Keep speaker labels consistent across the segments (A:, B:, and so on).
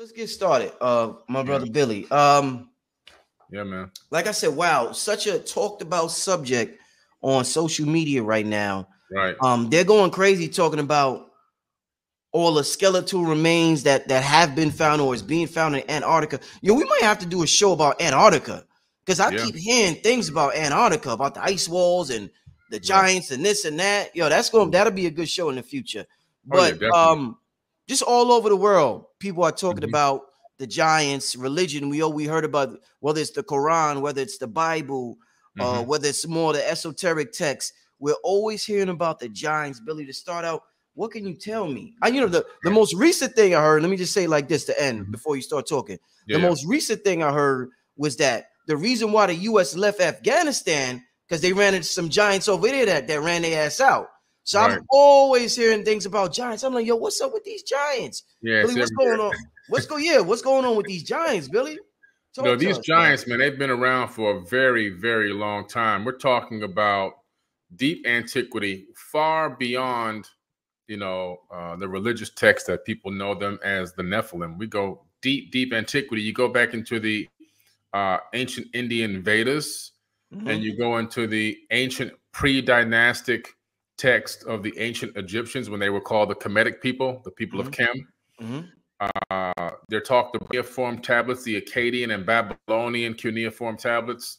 A: let's get started. My brother Billy.
B: Yeah, man.
A: Like I said, wow, such a talked about subject on social media right now.
B: Right.
A: They're going crazy talking about all the skeletal remains that have been found or is being found in Antarctica. We might have to do a show about Antarctica because I keep hearing things about Antarctica, about the ice walls and the giants and this and that. That'll be a good show in the future. But just all over the world, people are talking about the giants, religion. We heard about whether it's the Quran, whether it's the Bible, whether it's more the esoteric texts. We're always hearing about the giants. Billy, to start out, what can you tell me? The most recent thing I heard, let me just say like this to end before you start talking. The most recent thing I heard was that the reason why the U.S. left Afghanistan, because they ran into some giants over there that ran their ass out. So I'm always hearing things about giants. I'm like, yo, what's up with these giants?
B: Yeah,
A: Billy, what's going on? What's going on with these giants, Billy?
B: These giants, man, they've been around for a very, very long time. We're talking about deep antiquity, far beyond the religious texts that people know them as the Nephilim. We go deep antiquity. You go back into the ancient Indian Vedas, and you go into the ancient pre-dynastic text of the ancient Egyptians when they were called the Kemetic people, the people of Kem. They're talked about cuneiform tablets, the Akkadian and Babylonian cuneiform tablets.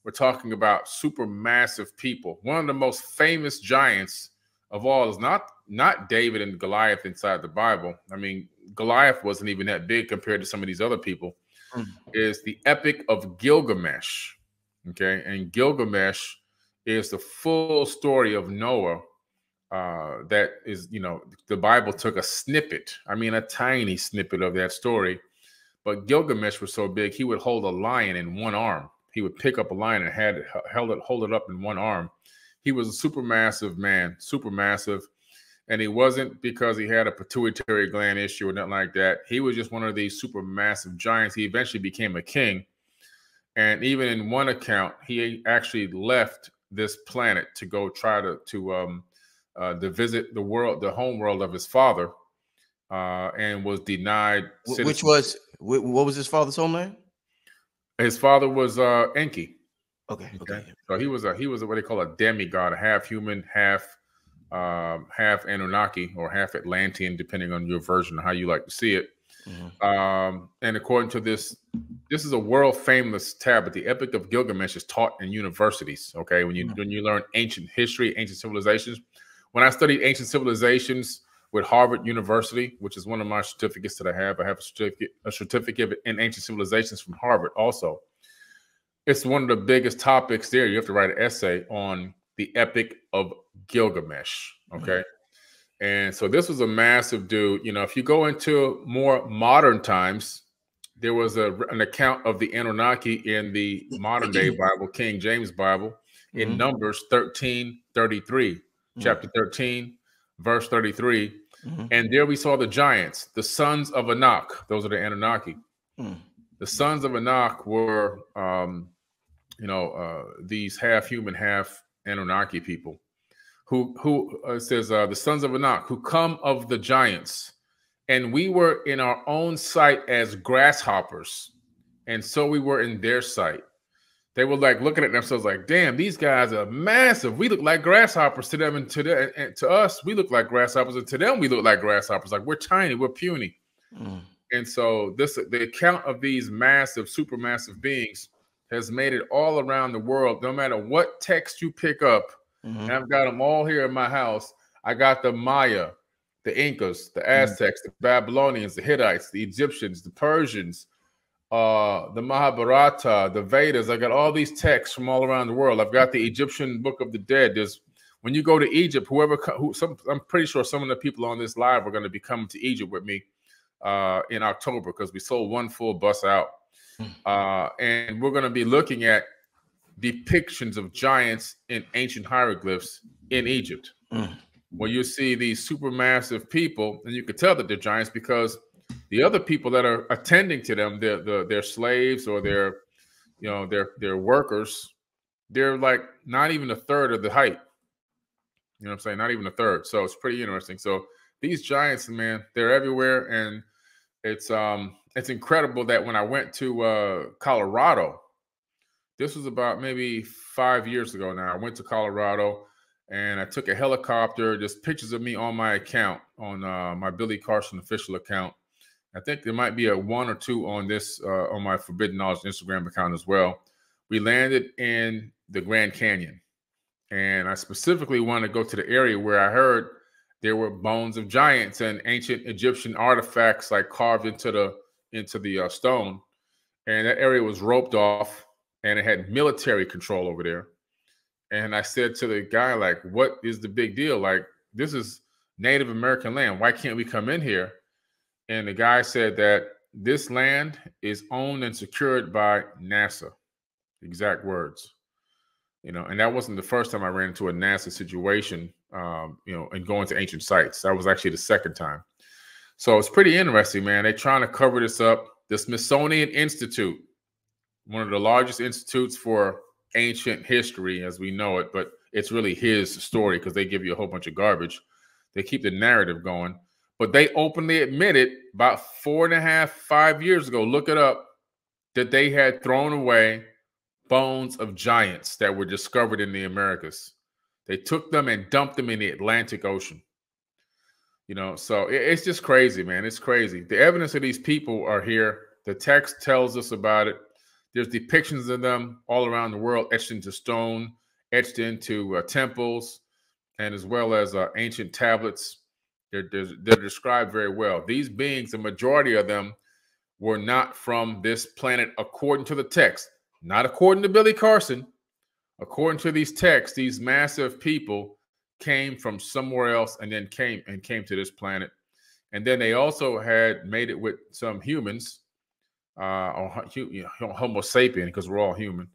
B: We're talking about supermassive people. One of the most famous giants of all is not David and Goliath inside the Bible. I mean, Goliath wasn't even that big compared to some of these other people. Is the Epic of Gilgamesh. Okay, and Gilgamesh is the full story of Noah. That is, the Bible took a snippet. I mean, a tiny snippet of that story. But Gilgamesh was so big, he would hold a lion in one arm. He would pick up a lion and hold it up in one arm. He was a supermassive man, supermassive. And he wasn't because he had a pituitary gland issue or nothing like that. He was just one of these supermassive giants. He eventually became a king. And even in one account, he actually left this planet to go try to visit the world, the home world of his father, and was denied.
A: What was his father's home name?
B: His father was Enki.
A: Okay.
B: So he was what they call a demigod, a half human, half Anunnaki or half Atlantean, depending on your version of how you like to see it. And according to this is a world famous tablet. The Epic of Gilgamesh is taught in universities. Okay, when you learn ancient history, ancient civilizations. When I studied ancient civilizations with Harvard University, which is one of my certificates that I have a certificate in ancient civilizations from Harvard also. It's one of the biggest topics there. You have to write an essay on the Epic of Gilgamesh. Okay. And so this was a massive dude. If you go into more modern times, there was an account of the Anunnaki in the modern day Bible, King James Bible, in Numbers 13:33, chapter 13, verse 33. And there we saw the giants, the sons of Anak. Those are the Anunnaki. The sons of Anak were, these half human, half Anunnaki people. Who says the sons of Anak, who come of the giants, and we were in our own sight as grasshoppers, and so we were in their sight. They were like looking at themselves like, damn, these guys are massive. We look like grasshoppers to them, and to us, we look like grasshoppers, and to them, we look like grasshoppers. Like we're tiny, we're puny. And so the account of these massive, supermassive beings has made it all around the world. No matter what text you pick up. And I've got them all here in my house. I got the Maya, the Incas, the Aztecs, the Babylonians, the Hittites, the Egyptians, the Persians, the Mahabharata, the Vedas. I got all these texts from all around the world. I've got the Egyptian Book of the Dead. When you go to Egypt, I'm pretty sure some of the people on this live are going to be coming to Egypt with me in October because we sold one full bus out. And we're going to be looking at depictions of giants in ancient hieroglyphs in Egypt, where you see these supermassive people, and you can tell that they're giants because the other people that are attending to them, their slaves or their workers, they're like not even a third of the height. You know what I'm saying? Not even a third. So it's pretty interesting. So these giants, man, they're everywhere, and it's incredible that when I went to Colorado, this was about maybe 5 years ago now. I went to Colorado and I took a helicopter, just pictures of me on my account, on my Billy Carson official account. I think there might be a 1 or 2 on this on my Forbidden Knowledge Instagram account as well. We landed in the Grand Canyon, and I specifically wanted to go to the area where I heard there were bones of giants and ancient Egyptian artifacts like carved into the stone, and that area was roped off, and it had military control over there. And I said to the guy, like, "What is the big deal? Like, this is Native American land. Why can't we come in here?" And the guy said that this land is owned and secured by NASA. Exact words. And that wasn't the first time I ran into a NASA situation, and going to ancient sites. That was actually the second time. So it's pretty interesting, man. They're trying to cover this up. The Smithsonian Institute, one of the largest institutes for ancient history as we know it, but it's really his story because they give you a whole bunch of garbage. They keep the narrative going. But they openly admitted about 4.5, 5 years ago, look it up, that they had thrown away bones of giants that were discovered in the Americas. They took them and dumped them in the Atlantic Ocean. So it's just crazy, man. It's crazy. The evidence of these people are here. The text tells us about it. There's depictions of them all around the world, etched into stone, etched into temples, and as well as ancient tablets. They're described very well. These beings, the majority of them, were not from this planet according to the text. Not according to Billy Carson. According to these texts, these massive people came from somewhere else and then came to this planet. And then they also had made it with some humans, or Homo sapien, because we're all human.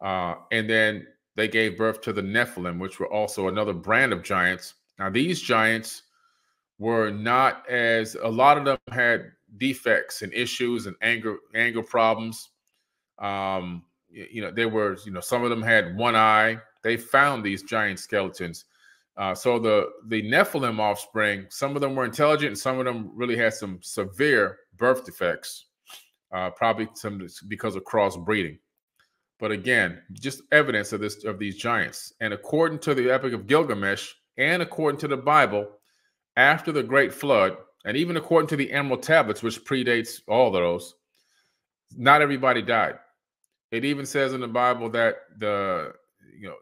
B: And then they gave birth to the Nephilim, which were also another brand of giants. Now, these giants were not as, a lot of them had defects and issues and anger problems. They were, some of them had one eye. They found these giant skeletons. So the Nephilim offspring, some of them were intelligent and some of them really had some severe birth defects, probably some because of crossbreeding. But again, just evidence of these giants. And according to the Epic of Gilgamesh and according to the Bible, after the Great Flood, and even according to the Emerald Tablets, which predates all of those, not everybody died. It even says in the Bible that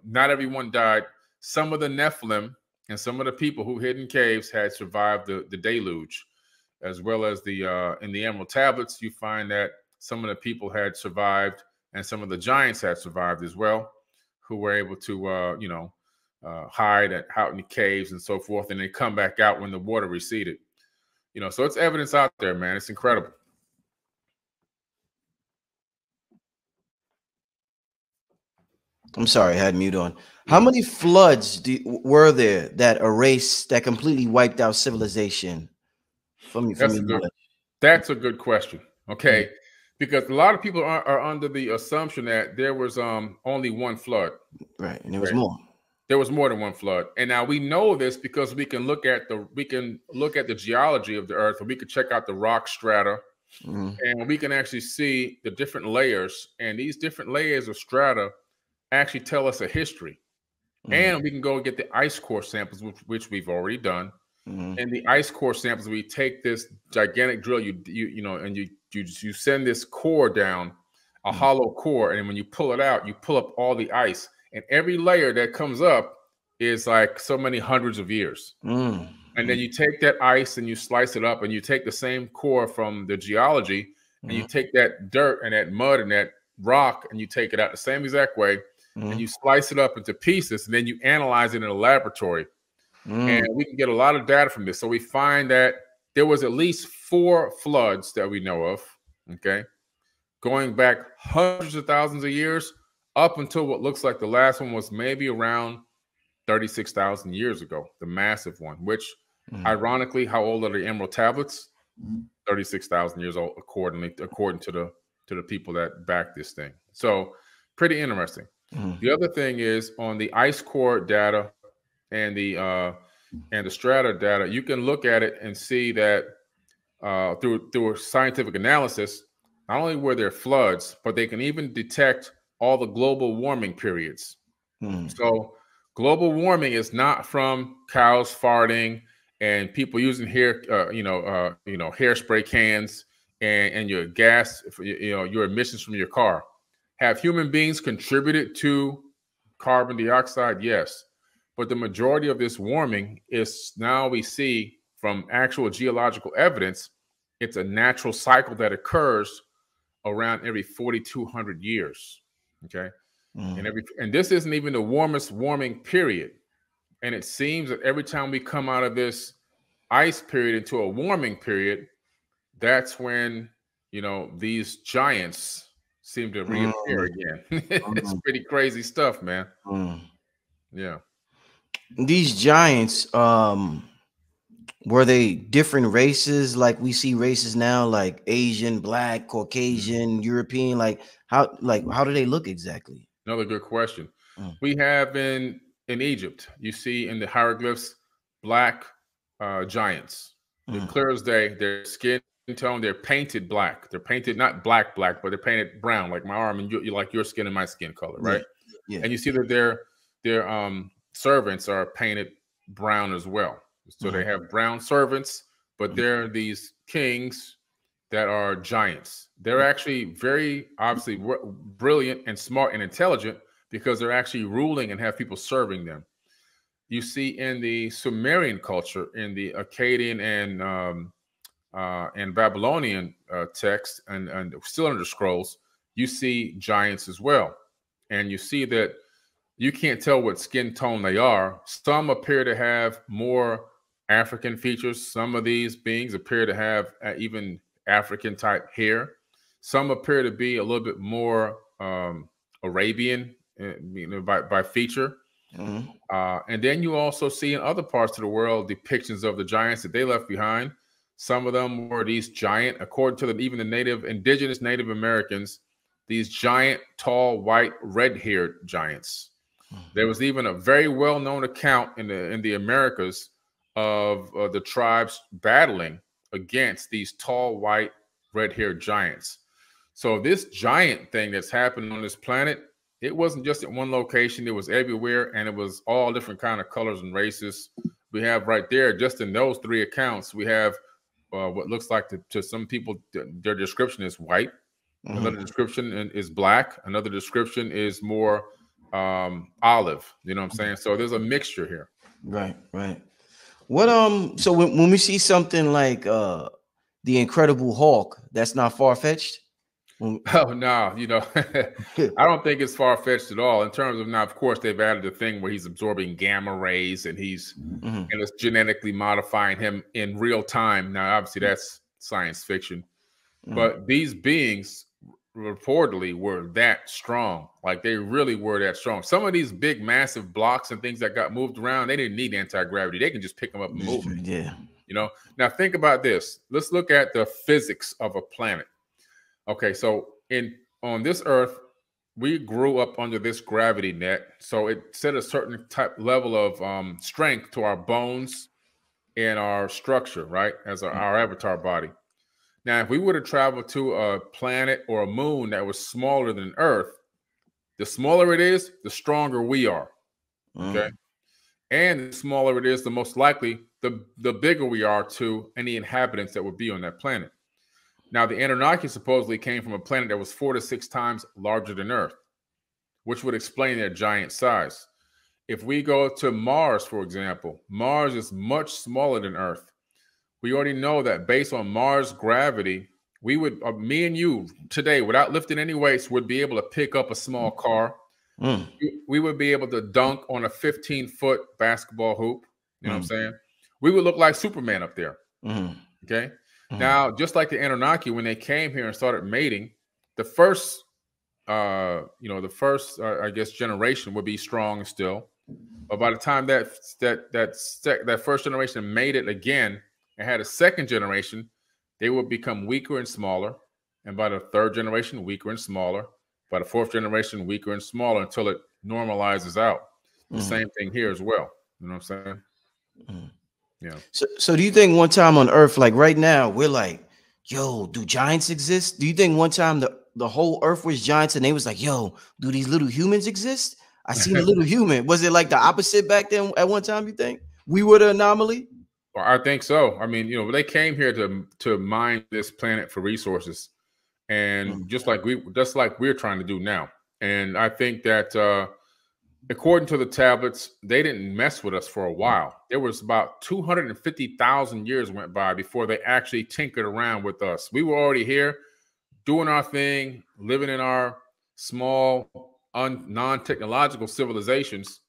B: not everyone died. Some of the Nephilim and some of the people who hid in caves had survived the deluge, as well as in the Emerald Tablets, you find that some of the people had survived and some of the giants had survived as well, who were able to, hide out in the caves and so forth, and they come back out when the water receded. So it's evidence out there, man. It's incredible.
A: I'm sorry, I had mute on. How many floods were there that completely wiped out civilization?
B: That's a good question. Okay, mm-hmm. Because a lot of people are under the assumption that there was only one flood.
A: Right, and there was more.
B: There was more than one flood, and now we know this because we can look at the geology of the Earth, and we can check out the rock strata, mm-hmm. and we can actually see the different layers, and these different layers of strata actually tell us a history. Mm-hmm. And we can go and get the ice core samples, which we've already done. Mm-hmm. And the ice core samples, we take this gigantic drill, and you send this core down, a mm-hmm. hollow core, and when you pull it out, you pull up all the ice. And every layer that comes up is like so many hundreds of years. Mm-hmm. And then you take that ice and you slice it up, and you take the same core from the geology, mm-hmm. and you take that dirt and that mud and that rock, and you take it out the same exact way, mm-hmm. and you slice it up into pieces, and then you analyze it in a laboratory. Mm-hmm. And we can get a lot of data from this. So we find that there was at least 4 floods that we know of, okay, going back hundreds of thousands of years, up until what looks like the last one was maybe around 36,000 years ago, the massive one, which mm-hmm. ironically, how old are the Emerald Tablets? 36,000 years old, according to the people that back this thing. So pretty interesting. Mm-hmm. The other thing is on the ice core data and the strata data, you can look at it and see that through scientific analysis, not only were there floods, but they can even detect all the global warming periods. So global warming is not from cows farting and people using hairspray cans and your gas, your emissions from your car. Have human beings contributed to carbon dioxide? Yes. But the majority of this warming is, now we see from actual geological evidence, it's a natural cycle that occurs around every 4,200 years. Okay. And this isn't even the warmest warming period. And it seems that every time we come out of this ice period into a warming period, that's when, these giants seem to reappear again. It's pretty crazy stuff, man. Yeah.
A: These giants, were they different races? Like we see races now, like Asian, Black, Caucasian, European. Like how do they look exactly?
B: Another good question. We have in Egypt, you see in the hieroglyphs, Black giants. Clear as day, their skin tone, they're painted black. They're painted not black, but they're painted brown, like my arm and you like your skin and my skin color, right?
A: Yeah.
B: And you see that their servants are painted brown as well. So they have brown servants, but they're these kings that are giants. They're actually very obviously brilliant and smart and intelligent because they're actually ruling and have people serving them. You see in the Sumerian culture, in the Akkadian and Babylonian text, and still under scrolls, you see giants as well. And you see that you can't tell what skin tone they are. Some appear to have more African features. Some of these beings appear to have even African type hair. Some appear to be a little bit more Arabian, by feature. And then you also see in other parts of the world depictions of the giants that they left behind. Some of them were these giant, according to even the indigenous Native Americans, these giant, tall, white, red-haired giants. There was even a very well-known account in the Americas of the tribes battling against these tall, white, red-haired giants. So this giant thing that's happening on this planet, it wasn't just at one location. It was everywhere, and it was all different kind of colors and races. We have right there, just in those three accounts, we have what looks like to some people, their description is white. Another description is black. Another description is more olive. You know what I'm saying? So there's a mixture here.
A: Right. What so when we see something like the Incredible Hulk, that's not far-fetched?
B: Oh no, I don't think it's far-fetched at all. In terms of, now, of course, they've added a thing where he's absorbing gamma rays and and it's genetically modifying him in real time. Now, obviously, that's science fiction, but these beings reportedly were that strong. Like, they really were that strong. Some of these big, massive blocks and things that got moved around, they didn't need anti-gravity. They can just pick them up and move them.
A: Yeah.
B: Now think about this. Let's look at the physics of a planet. Okay, so on this Earth, we grew up under this gravity net. So it set a certain level of strength to our bones and our structure, right? As our avatar body. Now, if we were to travel to a planet or a moon that was smaller than Earth, the smaller it is, the stronger we are. Okay. And the smaller it is, the most likely, the bigger we are to any inhabitants that would be on that planet. Now, the Anunnaki supposedly came from a planet that was 4 to 6 times larger than Earth, which would explain their giant size. If we go to Mars, for example, Mars is much smaller than Earth. We already know that based on Mars gravity, we would, me and you today, without lifting any weights, would be able to pick up a small car. We would be able to dunk on a 15-foot basketball hoop. You know what I'm saying? We would look like Superman up there. Okay. Now, just like the Anunnaki, when they came here and started mating, the first, I guess, generation would be strong still. But by the time that first generation made it again and had a second generation, they would become weaker and smaller. And by the third generation, weaker and smaller. By the fourth generation, weaker and smaller until it normalizes out. The same thing here as well. You know what I'm saying? Yeah.
A: So do you think one time on Earth, like right now, we're like, yo, do giants exist? Do you think one time the whole Earth was giants and they was like, yo, do these little humans exist? I seen a little human. Was it like the opposite back then at one time, you think? We were the anomaly?
B: Well, I think so. I mean, they came here to mine this planet for resources, and just like we're trying to do now. And I think that according to the tablets, they didn't mess with us for a while. There was about 250,000 years went by before they actually tinkered around with us. We were already here doing our thing, living in our small, non-technological civilizations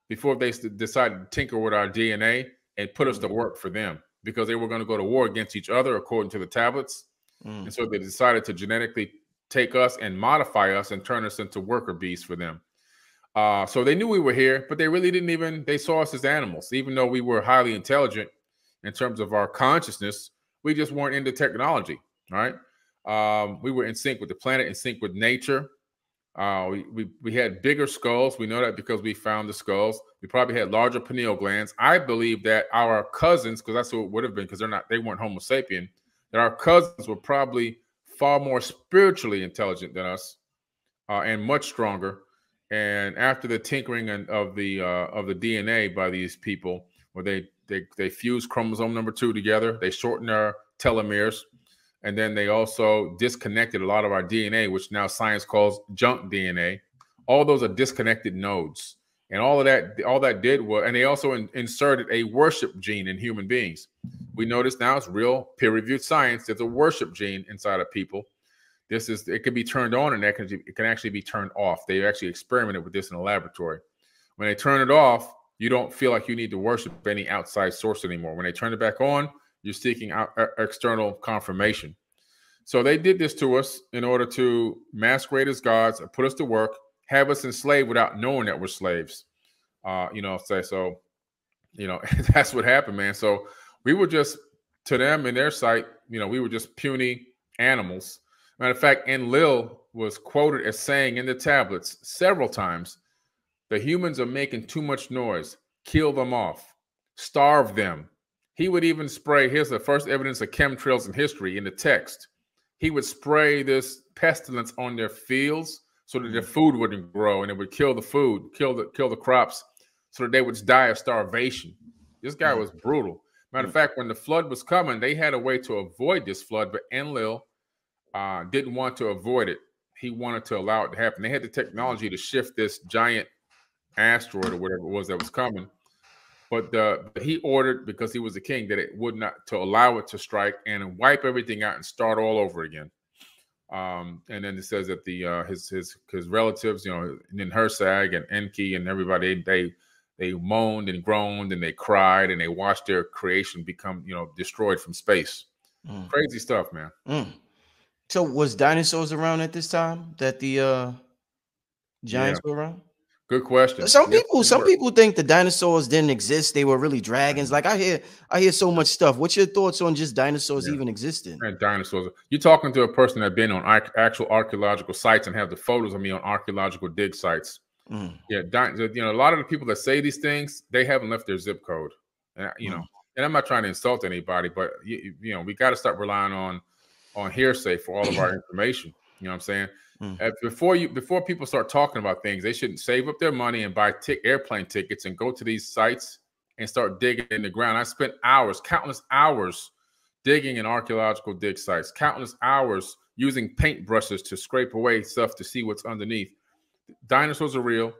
B: before they decided to tinker with our DNA and put us to work for them, because they were going to go to war against each other according to the tablets. And so they decided to genetically take us and modify us and turn us into worker bees for them. So they knew we were here, but they really they saw us as animals. Even though we were highly intelligent in terms of our consciousness, we just weren't into technology, right? We were in sync with the planet, in sync with nature. We had bigger skulls. We know that because we found the skulls. We probably had larger pineal glands. I believe that our cousins, because that's what it would have been, because they weren't Homo sapien, that our cousins were probably far more spiritually intelligent than us, and much stronger. And after the tinkering of the DNA by these people, where they fused chromosome number 2 together, they shortened our telomeres. And then they also disconnected a lot of our DNA, which now science calls junk DNA. All those are disconnected nodes. And all that did was, and they also inserted a worship gene in human beings. We notice now it's real peer-reviewed science. There's a worship gene inside of people. It can be turned on, and it can actually be turned off. They actually experimented with this in a laboratory. When they turn it off, you don't feel like you need to worship any outside source anymore. When they turn it back on, you're seeking out external confirmation. So they did this to us in order to masquerade as gods, put us to work, have us enslaved without knowing that we're slaves. That's what happened, man. So we were just, to them in their sight, we were just puny animals. Matter of fact, Enlil was quoted as saying in the tablets several times, the humans are making too much noise. Kill them off. Starve them. He would even spray, here's the first evidence of chemtrails in history in the text. He would spray this pestilence on their fields so that their food wouldn't grow, and it would kill the food, kill the crops, so that they would die of starvation. This guy was brutal. Matter of fact, when the flood was coming, they had a way to avoid this flood, but Enlil didn't want to avoid it. He wanted to allow it to happen. They had the technology to shift this giant asteroid or whatever it was that was coming. But he ordered, because he was the king, that it would not, to allow it to strike and wipe everything out and start all over again. And then it says that his relatives, Ninhursag and Enki and everybody, they moaned and groaned and they cried and they watched their creation become, destroyed from space. Crazy stuff, man.
A: So was dinosaurs around at this time that the giants were around?
B: Good question.
A: Some people think the dinosaurs didn't exist. They were really dragons. Like I hear so much stuff. What's your thoughts on just dinosaurs even existing?
B: And dinosaurs. You're talking to a person that's been on actual archaeological sites and have the photos of me on archaeological dig sites. Yeah, a lot of the people that say these things, they haven't left their zip code. And and I'm not trying to insult anybody, but we got to start relying on hearsay for all of our information. You know what I'm saying? Before people start talking about things, they shouldn't save up their money and buy airplane tickets and go to these sites and start digging in the ground. I spent countless hours digging in archaeological dig sites, countless hours using paintbrushes to scrape away stuff to see what's underneath. Dinosaurs are real.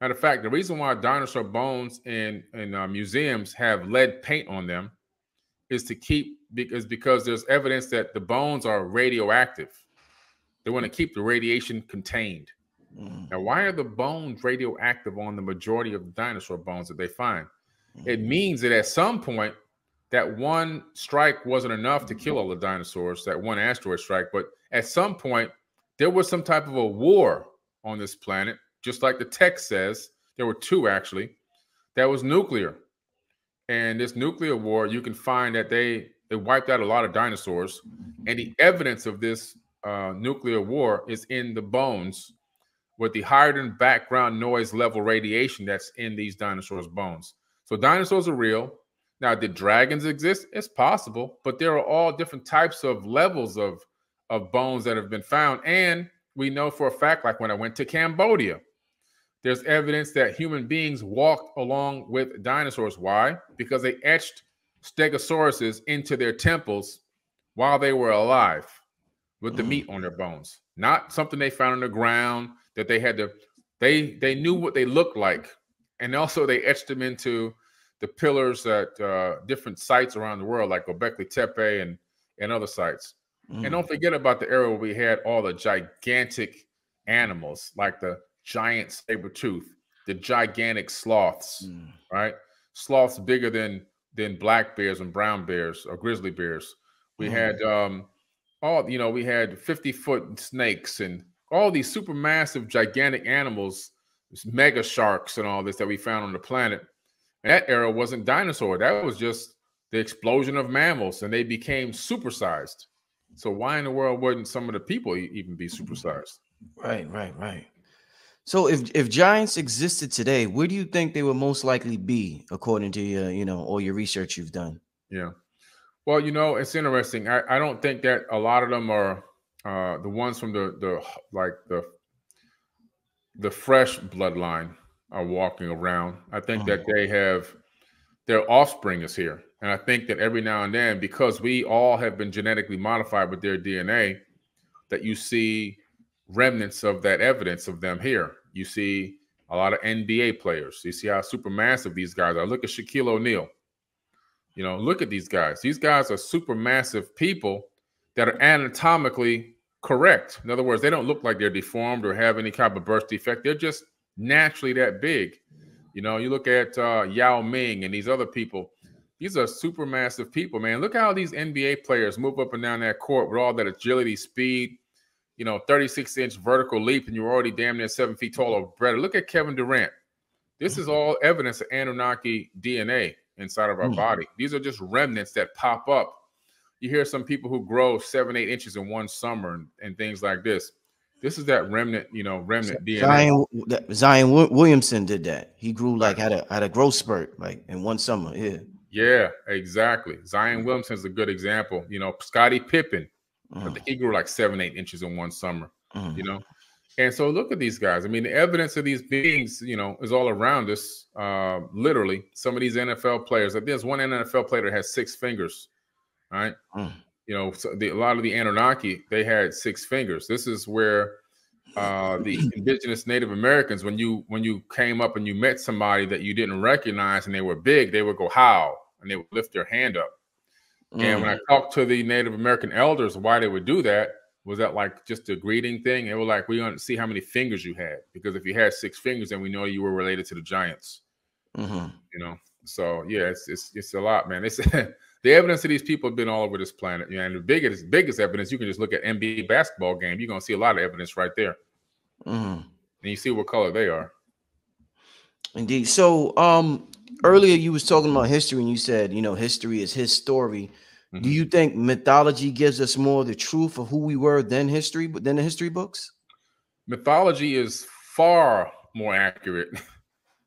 B: Matter of fact, the reason why dinosaur bones in museums have lead paint on them is because there's evidence that the bones are radioactive. They want to keep the radiation contained. Now, why are the bones radioactive on the majority of the dinosaur bones that they find? It means that at some point, that one strike wasn't enough to kill all the dinosaurs, that one asteroid strike. But at some point, there was some type of a war on this planet, just like the text says. There were two, actually. That was nuclear. And this nuclear war, you can find that it wiped out a lot of dinosaurs. And the evidence of this nuclear war is in the bones with the higher than background noise level radiation that's in these dinosaurs' bones. So dinosaurs are real. Now, did dragons exist? It's possible, but there are all different types of levels of bones that have been found. And we know for a fact, like when I went to Cambodia, there's evidence that human beings walked along with dinosaurs. Why? Because they etched stegosauruses into their temples while they were alive with the meat on their bones. Not something they found on the ground that they had to, they knew what they looked like. And also they etched them into the pillars at different sites around the world, like Göbekli Tepe and other sites. And don't forget about the era where we had all the gigantic animals, like the giant saber-tooth, the gigantic sloths, right? Sloths bigger than black bears and brown bears or grizzly bears. We had we had 50-foot snakes and all these super massive, gigantic animals, mega sharks and all this that we found on the planet. And that era wasn't dinosaur. That was just the explosion of mammals, and they became supersized. So why in the world wouldn't some of the people even be supersized?
A: Right. So if giants existed today, where do you think they would most likely be, according to your, all your research you've done?
B: Yeah. Well, it's interesting. I don't think that a lot of them are the ones from the fresh bloodline are walking around. I think that they have their offspring is here. And I think that every now and then, because we all have been genetically modified with their DNA, that you see remnants of that evidence of them here. You see a lot of NBA players. You see how supermassive these guys are. Look at Shaquille O'Neal. Look at these guys. These guys are supermassive people that are anatomically correct. In other words, they don't look like they're deformed or have any type of birth defect. They're just naturally that big. You look at Yao Ming and these other people. These are supermassive people, man. Look how these NBA players move up and down that court with all that agility, speed, 36-inch vertical leap, and you're already damn near 7 feet tall or better. Look at Kevin Durant. This is all evidence of Anunnaki DNA inside of our body. These are just remnants that pop up. You hear some people who grow 7-8 inches in one summer and things like this. This is that remnant, remnant DNA.
A: Zion Williamson did that. He grew had a growth spurt like in one summer.
B: Yeah, exactly. Zion Williamson is a good example. Scottie Pippen, I think he grew like 7-8 inches in one summer. And so look at these guys. I mean, the evidence of these beings, is all around us. Literally, some of these NFL players. Like there's one NFL player that has 6 fingers. Right. So a lot of the Anunnaki, they had 6 fingers. This is where the indigenous Native Americans, when you came up and you met somebody that you didn't recognize and they were big, they would go how, and they would lift their hand up. And when I talked to the Native American elders, why they would do that, was that like just a greeting thing? They were like, we want to see how many fingers you had, because if you had 6 fingers, then we know you were related to the giants. So yeah, it's a lot, man. It's the evidence of these people have been all over this planet. And the biggest evidence, you can just look at NBA basketball game. You're gonna see a lot of evidence right there. And you see what color they are.
A: Indeed. So earlier you was talking about history and you said, history is his story. Do you think mythology gives us more of the truth of who we were than the history books? Mythology
B: is far more accurate.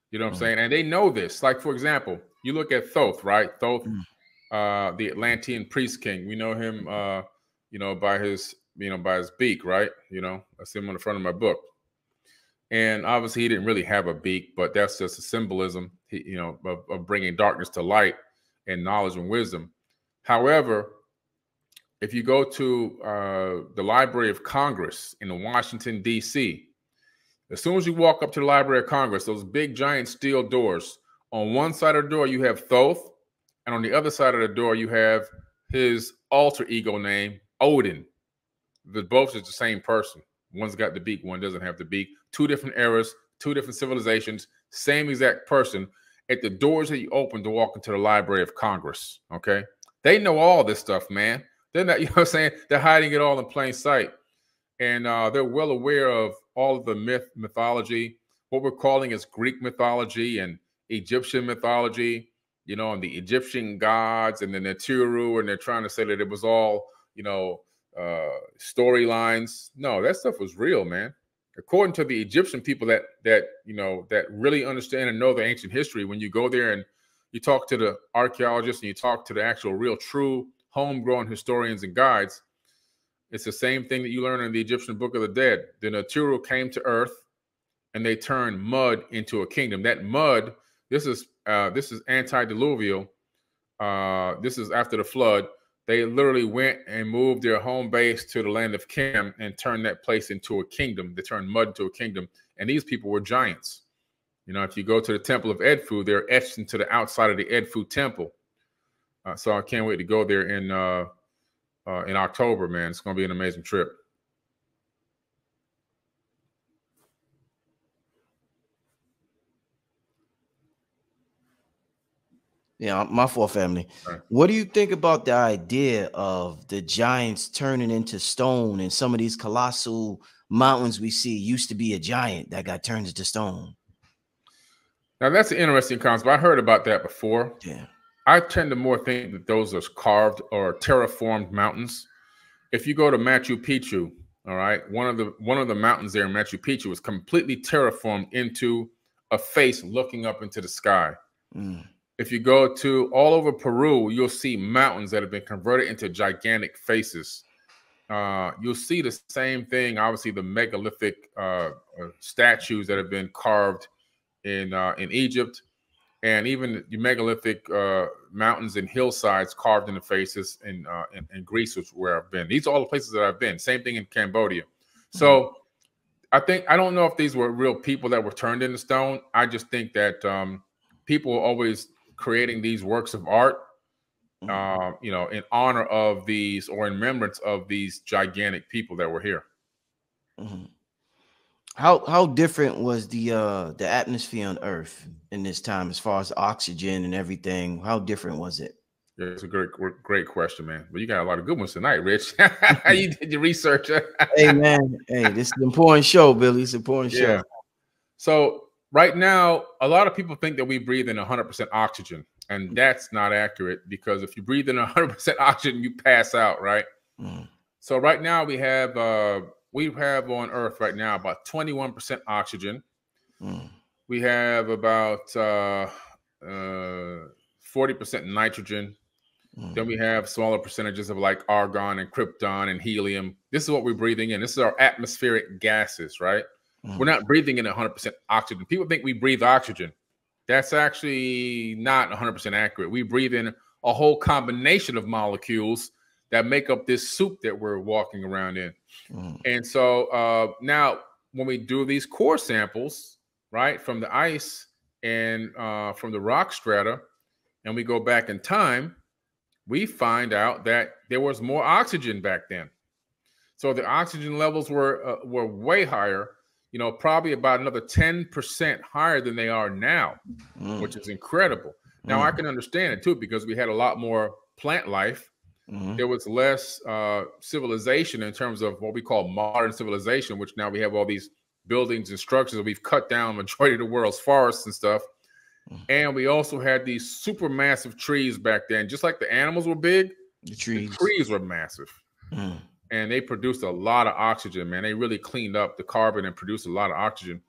B: You know what I'm saying? And they know this. Like, for example, you look at Thoth, right? Thoth, the Atlantean priest king. We know him, by his beak, right? I see him on the front of my book. And obviously, he didn't really have a beak, but that's just a symbolism, of bringing darkness to light and knowledge and wisdom. However, if you go to the Library of Congress in Washington, D.C., as soon as you walk up to the Library of Congress, those big, giant steel doors, on one side of the door, you have Thoth, and on the other side of the door, you have his alter ego name, Odin. Both is the same person. One's got the beak, one doesn't have the beak. 2 different eras, 2 different civilizations, same exact person at the doors that you open to walk into the Library of Congress, okay? They know all this stuff, man. They're not, what I'm saying? They're hiding it all in plain sight. And they're well aware of all of the mythology, what we're calling is Greek mythology and Egyptian mythology, and the Egyptian gods and the Natiru, and they're trying to say that it was all, storylines. No, that stuff was real, man. According to the Egyptian people that really understand and know the ancient history, when you go there and you talk to the archaeologists and you talk to the actual real true homegrown historians and guides, it's the same thing that you learn in the Egyptian Book of the Dead. The Natural came to earth and they turned mud into a kingdom. That mud, this is antediluvial. This is after the flood. They literally went and moved their home base to the land of Cam and turned that place into a kingdom. They turned mud into a kingdom. And these people were giants. You know, if you go to the temple of Edfu, they're etched into the outside of the Edfu temple. So I can't wait to go there in October, man. It's going to be an amazing trip.
A: Yeah, my fault, family. Right. What do you think about the idea of the giants turning into stone, and some of these colossal mountains we see used to be a giant that got turned into stone?
B: Now, that's an interesting concept. I heard about that before.
A: Yeah.
B: I tend to more think that those are carved or terraformed mountains. If you go to Machu Picchu, all right, one of the mountains there in Machu Picchu was completely terraformed into a face looking up into the sky. Mm. If you go to all over Peru, you'll see mountains that have been converted into gigantic faces. You'll see the same thing. Obviously, the megalithic statues that have been carved in Egypt, and even the megalithic mountains and hillsides carved in the faces in Greece, which is where I've been. These are all the places that I've been. Same thing in Cambodia. So I don't know if these were real people that were turned into stone. I just think that people are always creating these works of art, you know, in honor of these or in remembrance of these gigantic people that were here.
A: Mm-hmm. How different was the atmosphere on Earth in this time as far as oxygen and everything? How different was it?
B: Yeah, it's a great question, man. But you got a lot of good ones tonight, Rich. You did your research.
A: Hey, man. Hey, this is an important show, Billy. It's an important show.
B: So right now, a lot of people think that we breathe in 100% oxygen, and that's not accurate, because if you breathe in 100% oxygen, you pass out, right? Mm. So right now we have on Earth right now about 21% oxygen. Mm. We have about 40% nitrogen. Mm. Then we have smaller percentages of like argon and krypton and helium. This is what we're breathing in. This is our atmospheric gases, right? Mm. We're not breathing in 100% oxygen. People think we breathe oxygen. That's actually not 100% accurate. We breathe in a whole combination of molecules that make up this soup that we're walking around in. Mm. And so now when we do these core samples, right, from the ice and from the rock strata, and we go back in time, we find out that there was more oxygen back then. So the oxygen levels were way higher, you know, probably about another 10% higher than they are now, which is incredible. Now, I can understand it, too, because we had a lot more plant life. Mm-hmm. There was less civilization in terms of what we call modern civilization, which now we have all these buildings and structures. We've cut down the majority of the world's forests and stuff. Mm-hmm. And we also had these super massive trees back then. Just like the animals were big, the trees were massive. Mm. And they produced a lot of oxygen, man. They really cleaned up the carbon and produced a lot of oxygen.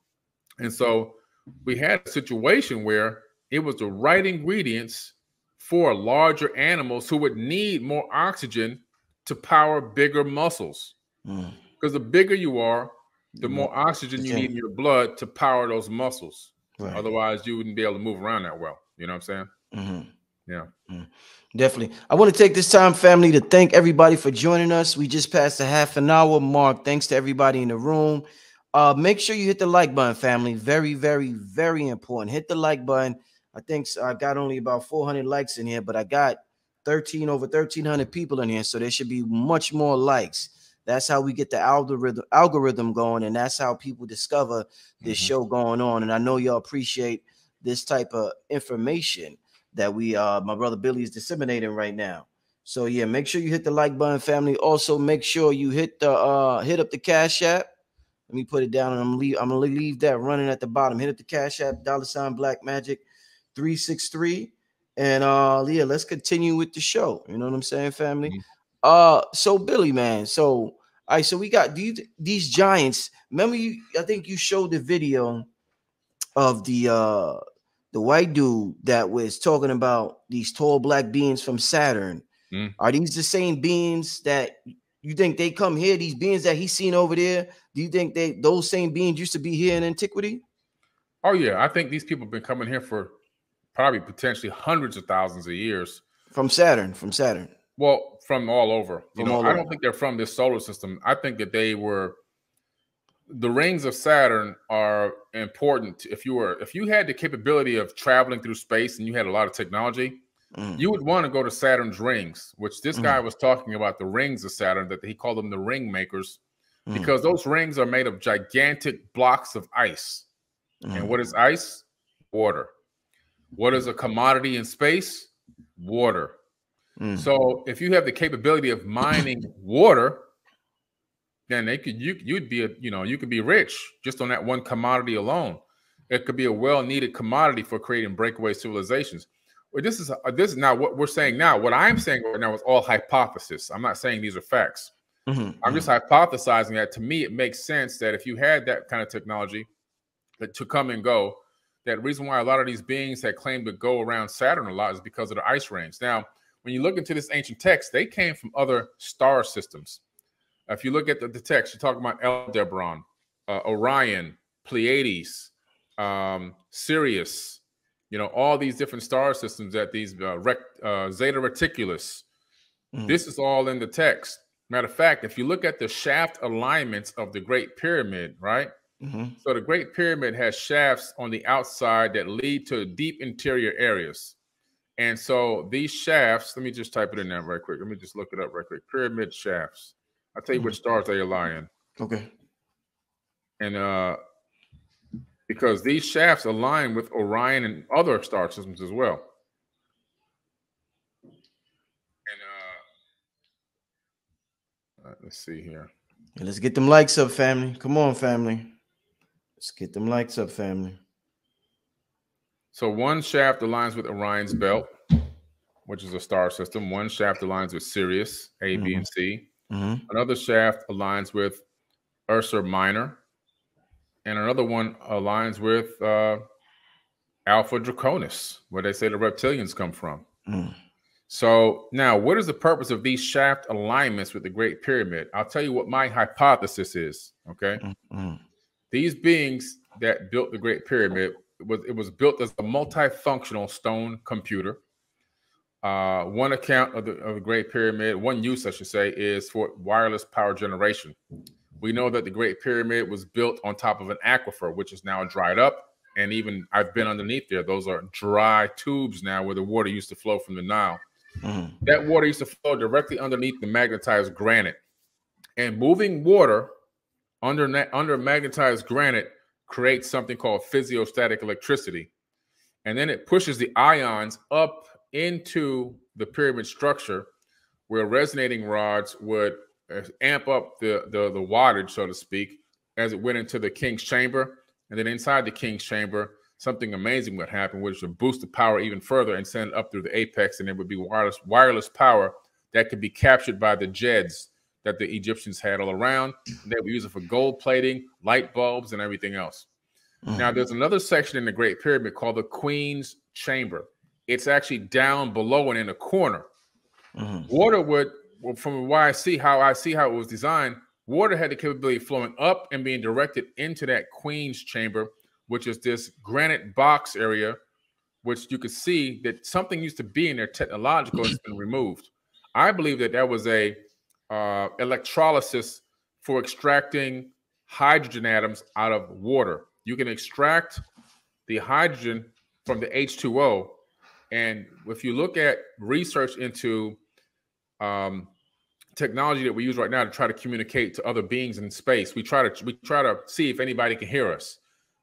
B: And so we had a situation where it was the right ingredients for larger animals who would need more oxygen to power bigger muscles. Because the bigger you are, the more oxygen you need in your blood to power those muscles. Right. Otherwise, you wouldn't be able to move around that well. You know what I'm saying? Mm-hmm. Yeah. Mm-hmm.
A: Definitely. I want to take this time, family, to thank everybody for joining us. We just passed the half-an-hour mark. Thanks to everybody in the room. Make sure you hit the like button, family. Very, very, very important. Hit the like button. I think I got only about 400 likes in here, but I got over 1,300 people in here, so there should be much more likes. That's how we get the algorithm going, and that's how people discover this show going on. And I know y'all appreciate this type of information that my brother Billy is disseminating right now. So yeah, make sure you hit the like button, family. Also, make sure you hit up the Cash App. Let me put it down, and I'm gonna leave that running at the bottom. Hit up the Cash App, $ Black Magic 363, and yeah, let's continue with the show. You know what I'm saying, family? So Billy, man, so all right, so we got these giants. Remember, I think you showed the video of the the white dude that was talking about these tall black beings from Saturn, are these the same beings that you think they come here? These beings that he's seen over there, do you think those same beings used to be here in antiquity?
B: Oh yeah, I think these people have been coming here for probably potentially hundreds of thousands of years.
A: From Saturn, from Saturn.
B: Well, from all over.
A: From all
B: I
A: over.
B: don't think they're from this solar system. I think that they were. The rings of Saturn are important. If you had the capability of traveling through space and you had a lot of technology, you would want to go to Saturn's rings, which this guy was talking about, the rings of Saturn, that he called them the ring makers, because those rings are made of gigantic blocks of ice. And what is ice? Water. What is a commodity in space? Water. So if you have the capability of mining water, then you'd be you could be rich just on that one commodity alone. It could be a well-needed commodity for creating breakaway civilizations. Well, this is not what we're saying now. What I'm saying right now is all hypothesis. I'm not saying these are facts. I'm just hypothesizing that. To me, it makes sense that if you had that kind of technology to come and go, that reason why a lot of these beings that claim to go around Saturn a lot is because of the ice rings. Now, when you look into this ancient text, they came from other star systems. If you look at the text, you're talking about Aldebaran, Orion, Pleiades, Sirius, all these different star systems that these Zeta Reticulus. This is all in the text. Matter of fact, if you look at the shaft alignments of the Great Pyramid, right? So the Great Pyramid has shafts on the outside that lead to deep interior areas. And so these shafts, let me just type it in there right quick. Let me just look it up right quick. Pyramid shafts. I'll tell you which stars they align in. Okay. And because these shafts align with Orion and other star systems as well. And let's see here.
A: And let's get them likes up, family. Come on, family. Let's get them likes up, family.
B: So one shaft aligns with Orion's belt, which is a star system. One shaft aligns with Sirius, A, B, and C. Another shaft aligns with Ursa Minor, and another one aligns with Alpha Draconis, where they say the reptilians come from. So now, what is the purpose of these shaft alignments with the Great Pyramid? I'll tell you what my hypothesis is, okay? These beings that built the Great Pyramid, it was built as a multifunctional stone computer. One account of the Great Pyramid, one use, I should say, is for wireless power generation. We know that the Great Pyramid was built on top of an aquifer, which is now dried up. And even I've been underneath there. Those are dry tubes now where the water used to flow from the Nile. That water used to flow directly underneath the magnetized granite. And moving water under magnetized granite creates something called physiostatic electricity. And then it pushes the ions up into the pyramid structure, where resonating rods would amp up the wattage, so to speak, as it went into the king's chamber. And then inside the king's chamber, something amazing would happen, which would boost the power even further and send it up through the apex. And it would be wireless power that could be captured by the jeds that the Egyptians had all around. They would use it for gold plating, light bulbs, and everything else. Now, there's another section in the Great Pyramid called the Queen's Chamber. It's actually down below and in a corner. Water would, from what I see how it was designed, water had the capability of flowing up and being directed into that Queen's Chamber, which is this granite box area, which you could see that something used to be in there technological and it's been removed. I believe that was a electrolysis for extracting hydrogen atoms out of water. You can extract the hydrogen from the H2O. And if you look at research into technology that we use right now to try to communicate to other beings in space, we try to see if anybody can hear us.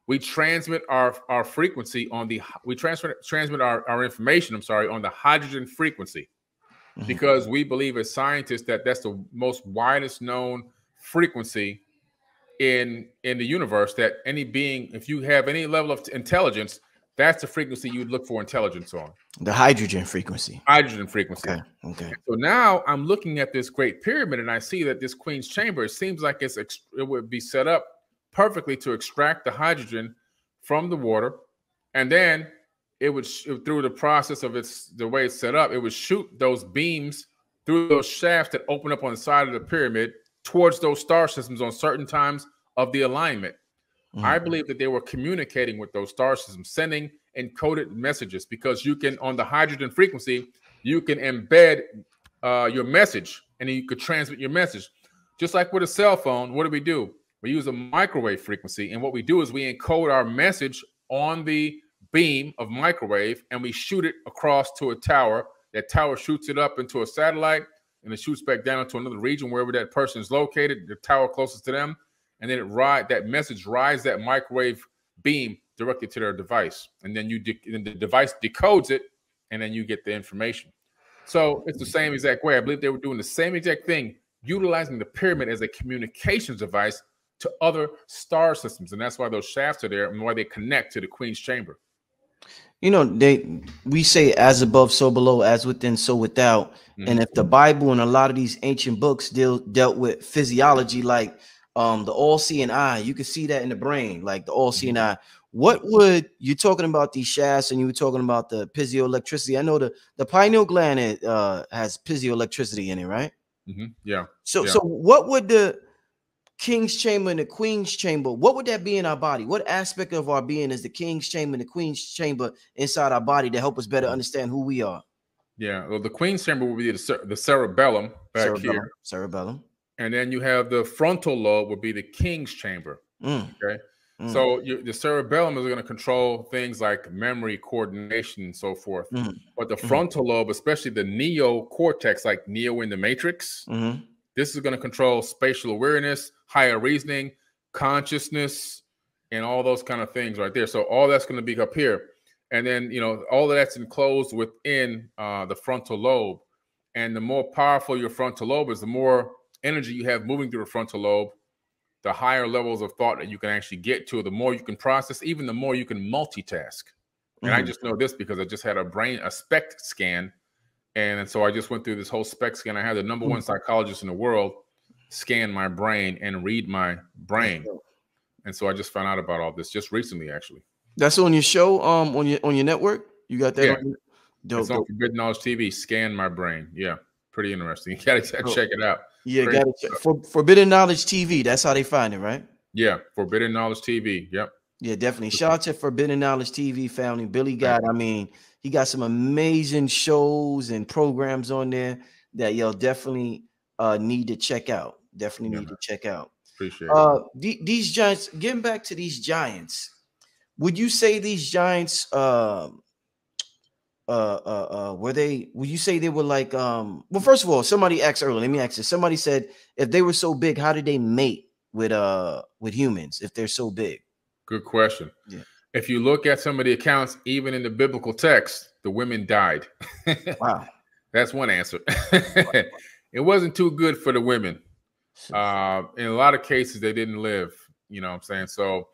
B: We transmit our frequency on transmit our information, on the hydrogen frequency, because we believe as scientists that that's the most widest known frequency in the universe, that any being, if you have any level of intelligence, that's the frequency you'd look for intelligence on.
A: The hydrogen frequency.
B: Hydrogen frequency.
A: Okay.
B: So now I'm looking at this Great Pyramid and I see that this Queen's Chamber, it seems like it would be set up perfectly to extract the hydrogen from the water and then it would through the process of the way it's set up, it would shoot those beams through those shafts that open up on the side of the pyramid towards those star systems on certain times of the alignment. I believe that they were communicating with those star systems, sending encoded messages, because you can, on the hydrogen frequency, you can embed your message, and then you could transmit your message. Just like with a cell phone, what do? We use a microwave frequency, and what we do is we encode our message on the beam of microwave, and we shoot it across to a tower. That tower shoots it up into a satellite, and it shoots back down into another region wherever that person is located, the tower closest to them, and then that message rides that microwave beam directly to their device, and then the device decodes it, and then you get the information. So it's the same exact way. I believe they were doing the same exact thing, utilizing the pyramid as a communications device to other star systems, and that's why those shafts are there and why they connect to the Queen's chamber.
A: You know, we say as above, so below, as within, so without. And if the Bible and a lot of these ancient books dealt with physiology, like the all-seeing eye, you can see that in the brain, like the all-seeing eye. What would you're talking about these shafts, and you were talking about the piezoelectricity? I know the pineal gland has piezoelectricity in it, right?
B: Yeah.
A: So what would the King's chamber and the Queen's chamber, what would that be in our body? What aspect of our being is the King's chamber and the Queen's chamber inside our body to help us better understand who we are?
B: Yeah, well, the Queen's chamber would be the cerebellum back here.
A: Cerebellum.
B: And then you have the frontal lobe would be the King's chamber. Okay. So the cerebellum is going to control things like memory, coordination, and so forth. But the frontal lobe, especially the neocortex, like Neo in the Matrix, this is going to control spatial awareness, higher reasoning, consciousness, and all those kind of things right there. So all that's going to be up here. And then, you know, all of that's enclosed within the frontal lobe. And the more powerful your frontal lobe is, the more energy you have moving through the frontal lobe, the higher levels of thought that you can actually get to, the more you can process, even the more you can multitask. And I just know this because I just had a SPECT scan. And so I just went through this whole SPECT scan. I had the #1 psychologist in the world scan my brain and read my brain. And so I just found out about all this just recently, actually.
A: That's on your show, on your network? You got that?
B: Yeah. It's on Forbidden Knowledge TV. Scan my brain. Yeah, pretty interesting. You gotta check it out.
A: Yeah, got it. Forbidden Knowledge TV. That's how they find it, right?
B: Yeah, Forbidden Knowledge TV. Yep.
A: Yeah, definitely. Shout out to Forbidden Knowledge TV family. Billy got, I mean, he got some amazing shows and programs on there that y'all definitely need to check out. Definitely need to check out.
B: Appreciate it.
A: These giants, getting back to these giants, would you say these giants would you say they were like well, first of all, somebody asked earlier, let me ask this. Somebody said, if they were so big, how did they mate with humans if they're so big?
B: Good question. Yeah. If you look at some of the accounts, even in the biblical text, the women died.
A: Wow. That's
B: one answer. It wasn't too good for the women. In a lot of cases, they didn't live. You know what I'm saying? So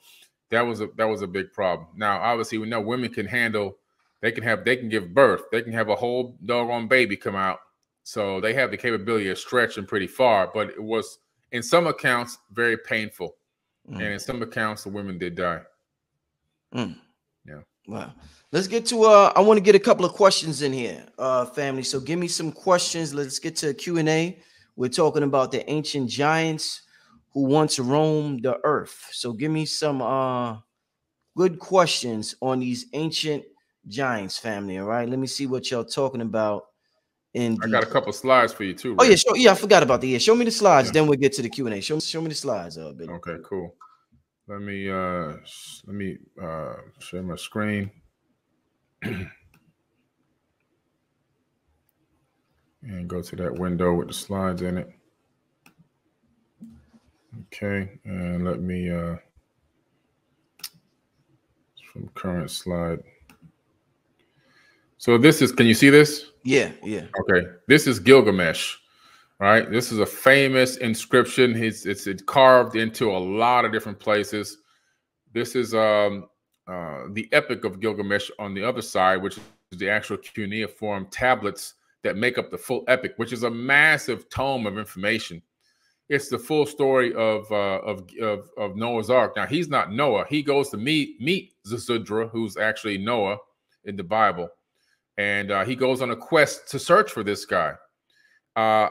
B: that was a big problem. Now, obviously, we know women can handle. They can give birth. They can have a whole doggone baby come out. So they have the capability of stretching pretty far. But it was, in some accounts, very painful. And in some accounts, the women did die. Yeah.
A: Wow. Let's get to I want to get a couple of questions in here, family. So give me some questions. Let's get to Q&A. We're talking about the ancient giants who once roamed the earth. So give me some good questions on these ancient giants, family. All right. Let me see what y'all talking about. I
B: got a couple slides for you too.
A: Right? Oh yeah, sure. Yeah, I forgot about the show me the slides. Then we'll get to the Q&A. Show me the slides, Billy.
B: Okay, cool. Let me share my screen. And go to that window with the slides in it. Okay, and let me from current slide. So this is, can you see this?
A: Yeah.
B: Okay, this is Gilgamesh, right? This is a famous inscription. It's carved into a lot of different places. This is the Epic of Gilgamesh on the other side, which is the actual cuneiform tablets that make up the full epic, which is a massive tome of information. It's the full story of Noah's Ark. Now, he's not Noah. He goes to meet Zasudra, who's actually Noah, in the Bible. And he goes on a quest to search for this guy.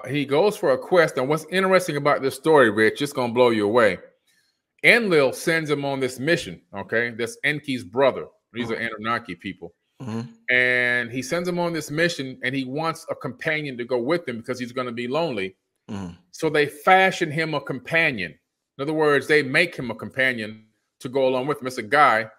B: He goes for a quest. And what's interesting about this story, Rich, it's going to blow you away. Enlil sends him on this mission, okay? That's Enki's brother. These are Anunnaki people. And he sends him on this mission, and he wants a companion to go with him because he's going to be lonely. So they fashion him a companion. In other words, they make him a companion to go along with him. It's a guy.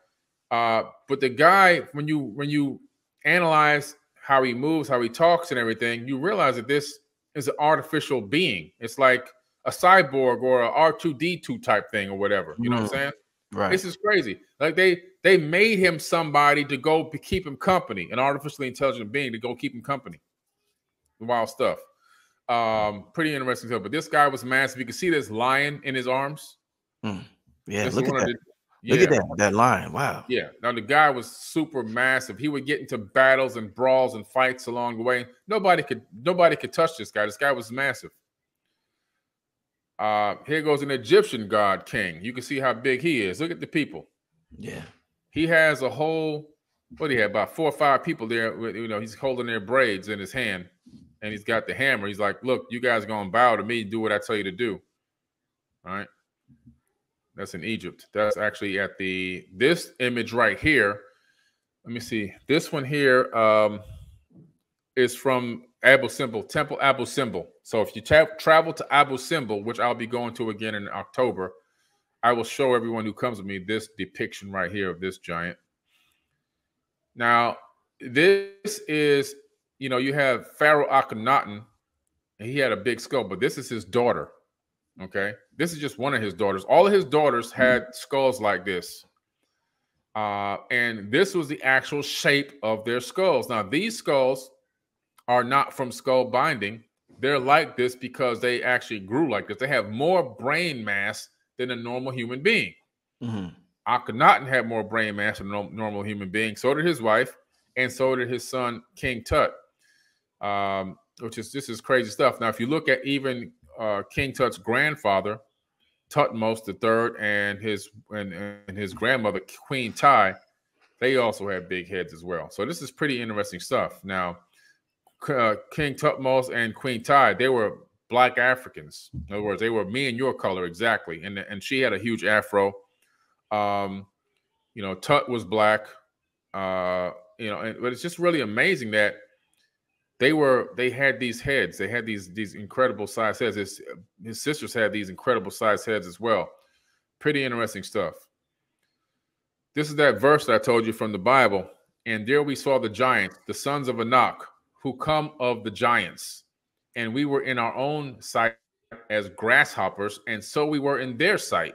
B: But the guy, when you analyze how he moves, how he talks and everything, you realize that this is an artificial being. It's like a cyborg or a R2D2 type thing or whatever. You know what I'm saying?
A: Right.
B: This is crazy. Like they made him somebody to go keep him company, an artificially intelligent being to go keep him company. Wild stuff. Pretty interesting stuff. But this guy was massive. You can see this lion in his arms.
A: Yeah, look at that. Look at that lion. Wow.
B: Yeah. Now the guy was super massive. He would get into battles and brawls and fights along the way. Nobody could touch this guy. This guy was massive. Here goes an Egyptian god king. You can see how big he is. Look at the people.
A: Yeah.
B: He has a whole, what do you have, about 4 or 5 people there. You know, he's holding their braids in his hand, and he's got the hammer. He's like, look, you guys are going to bow to me, do what I tell you to do. All right. That's in Egypt. That's actually at this image right here. Let me see. This one here is from Abu Simbel, Temple Abu Simbel. So if you travel to Abu Simbel, which I'll be going to again in October, I will show everyone who comes with me this depiction right here of this giant. Now, this is, you know, you have Pharaoh Akhenaten, and he had a big skull, but this is his daughter. Okay, this is just one of his daughters. All of his daughters had skulls like this. And this was the actual shape of their skulls. Now, these skulls are not from skull binding. They're like this because they actually grew like this. They have more brain mass than a normal human being. Akhenaten had more brain mass than a normal human being. So did his wife, and so did his son, King Tut, this is crazy stuff. Now, if you look at even King Tut's grandfather, Tutmos III, and his grandmother, Queen Ti, they also had big heads as well. So this is pretty interesting stuff. Now, King Tutmos and Queen Ti, they were black Africans. In other words, they were me and your color exactly. And she had a huge afro. You know, Tut was black. But it's just really amazing that they had these heads. They had these incredible sized heads. His sisters had these incredible sized heads as well. Pretty interesting stuff. This is that verse that I told you from the Bible. And there we saw the giants, the sons of Anak, who come of the giants. And we were in our own sight as grasshoppers, and so we were in their sight. You know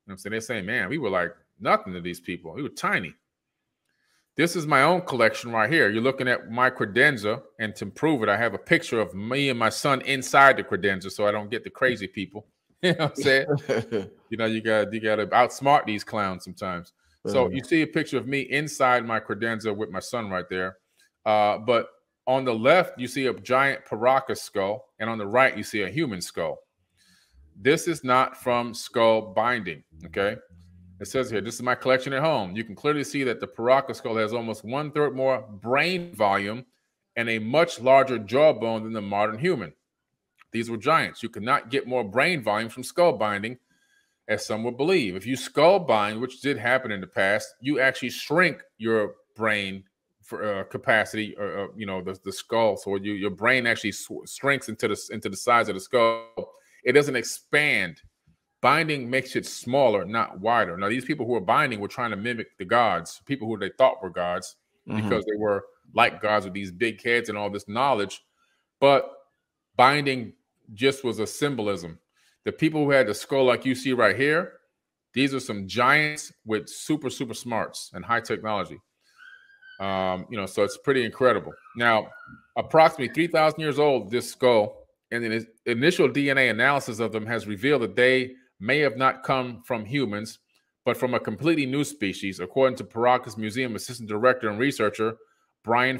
B: what I'm saying? They're saying, man, we were like nothing to these people. We were tiny. This is my own collection right here. You're looking at my credenza, and to prove it, I have a picture of me and my son inside the credenza so I don't get the crazy people. You know what I'm saying? You know, you got to outsmart these clowns sometimes. So you see a picture of me inside my credenza with my son right there. But on the left, you see a giant Paracas skull, and on the right, you see a human skull. This is not from skull binding, okay? It says here, this is my collection at home. You can clearly see that the Paracas skull has almost 1/3 more brain volume and a much larger jawbone than the modern human. These were giants. You cannot get more brain volume from skull binding, as some would believe. If you skull bind, which did happen in the past, you actually shrink your brain for capacity, or the skull. So your brain actually shrinks into the size of the skull. It doesn't expand. Binding makes it smaller, not wider. Now, these people who were binding were trying to mimic the gods, people who they thought were gods, because they were like gods with these big heads and all this knowledge. But binding just was a symbolism. The people who had the skull like you see right here, these are some giants with super, super smarts and high technology. So it's pretty incredible. Now, approximately 3,000 years old, this skull, and the initial DNA analysis of them has revealed that they may have not come from humans, but from a completely new species, according to Paracas Museum Assistant Director and Researcher Brian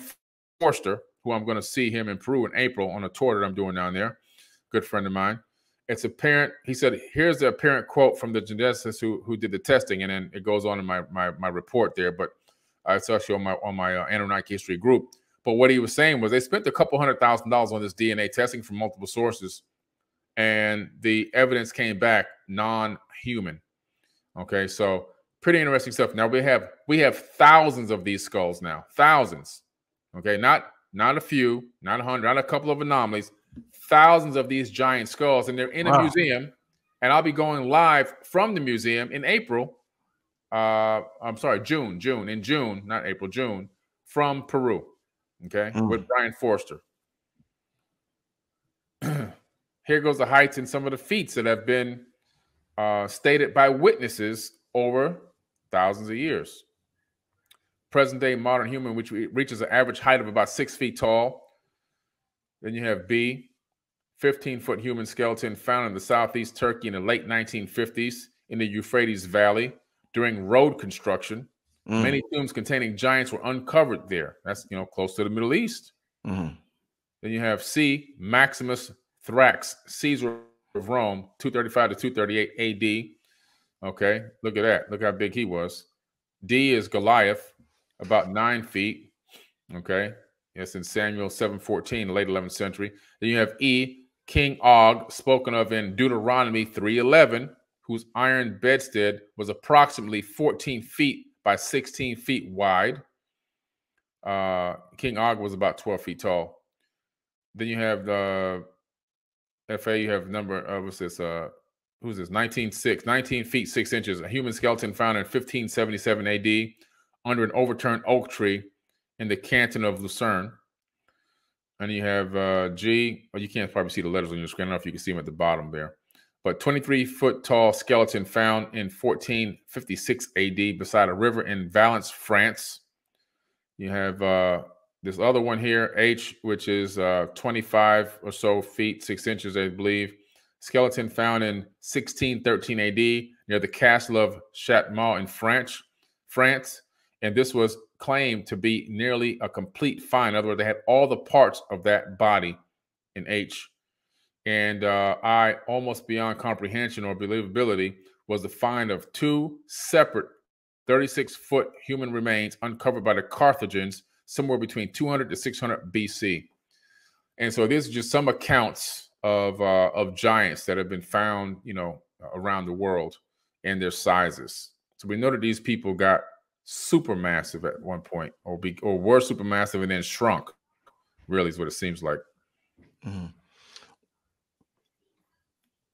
B: Forster, who I'm going to see him in Peru in April on a tour that I'm doing down there. Good friend of mine. It's apparent, he said, here's the apparent quote from the geneticist who did the testing, and then it goes on in my report there. But I saw you on my Anunnaki history group. But what he was saying was they spent a couple $100,000 on this DNA testing from multiple sources, and the evidence came back non-human. Okay, so pretty interesting stuff. Now we have thousands of these skulls now, thousands. Okay, not a few, not 100, not a couple of anomalies, thousands of these giant skulls, and they're in a museum. And I'll be going live from the museum in April. I'm sorry, June, not April, June, from Peru. Okay, with Brian Forster. Here goes the heights and some of the feats that have been stated by witnesses over thousands of years. Present day modern human, which reaches an average height of about 6 feet tall. Then you have B, 15-foot human skeleton found in the southeast Turkey in the late 1950s in the Euphrates Valley during road construction. Many tombs containing giants were uncovered there. That's, close to the Middle East. Then you have C, Maximus Thrax, Caesar of Rome, 235 to 238 AD. Okay, look at that. Look how big he was. D is Goliath, about 9 feet. Okay, yes, in Samuel 7:14, late 11th century. Then you have E, King Og, spoken of in Deuteronomy 3:11, whose iron bedstead was approximately 14 feet by 16 feet wide. King Og was about 12 feet tall. Then you have the FA, you have number, what's this? Who's this? 19 feet 6 inches. A human skeleton found in 1577 AD under an overturned oak tree in the canton of Lucerne. And you have G. Well, you can't probably see the letters on your screen. I don't know if you can see them at the bottom there. But 23-foot tall skeleton found in 1456 AD beside a river in Valence, France. You have this other one here, H, which is 25 or so feet, 6 inches, I believe. Skeleton found in 1613 AD near the castle of Chatemaux in France. And this was claimed to be nearly a complete find. In other words, they had all the parts of that body in H. And I, almost beyond comprehension or believability, was the find of 2 separate 36-foot human remains uncovered by the Carthaginians somewhere between 200 to 600 BC. And so these are just some accounts of giants that have been found, around the world and their sizes. So we know that these people got super massive at one point, or were super massive and then shrunk. Really is what it seems like.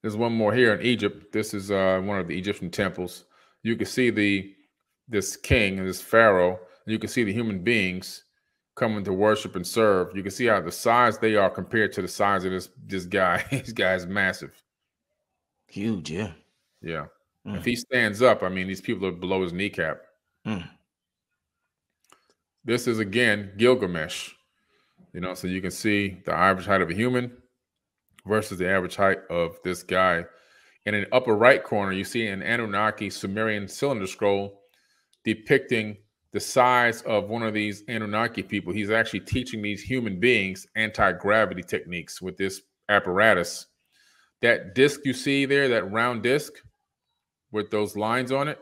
B: There's one more here in Egypt. This is one of the Egyptian temples. You can see this king and this pharaoh. You can see the human beings coming to worship and serve. You can see how the size they are compared to the size of this guy. This guy is massive.
A: Huge, yeah.
B: Yeah. If he stands up, I mean, these people are below his kneecap. This is, again, Gilgamesh. So you can see the average height of a human versus the average height of this guy. And in the upper right corner, you see an Anunnaki Sumerian cylinder scroll depicting the size of one of these Anunnaki people. He's actually teaching these human beings anti-gravity techniques with this apparatus. That disc you see there, that round disc with those lines on it,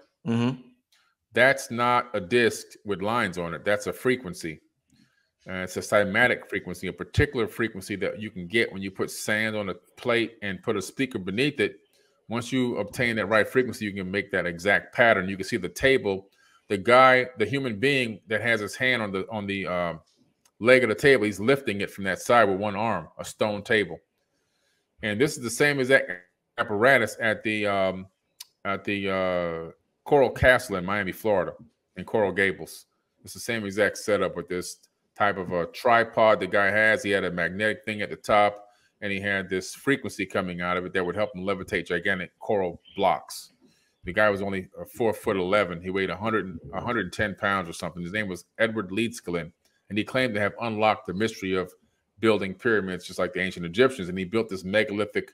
B: that's not a disc with lines on it. That's a frequency. It's a cymatic frequency, a particular frequency that you can get when you put sand on a plate and put a speaker beneath it. Once you obtain that right frequency, you can make that exact pattern. You can see the table. The human being that has his hand on the leg of the table, he's lifting it from that side with one arm, a stone table. And this is the same exact apparatus at the Coral Castle in Miami, Florida, in Coral Gables. It's the same exact setup with this type of a tripod the guy has. He had a magnetic thing at the top, and he had this frequency coming out of it that would help him levitate gigantic coral blocks. The guy was only 4'11". He weighed 110 pounds or something. His name was Edward Leedskalnin, and he claimed to have unlocked the mystery of building pyramids just like the ancient Egyptians. And he built this megalithic,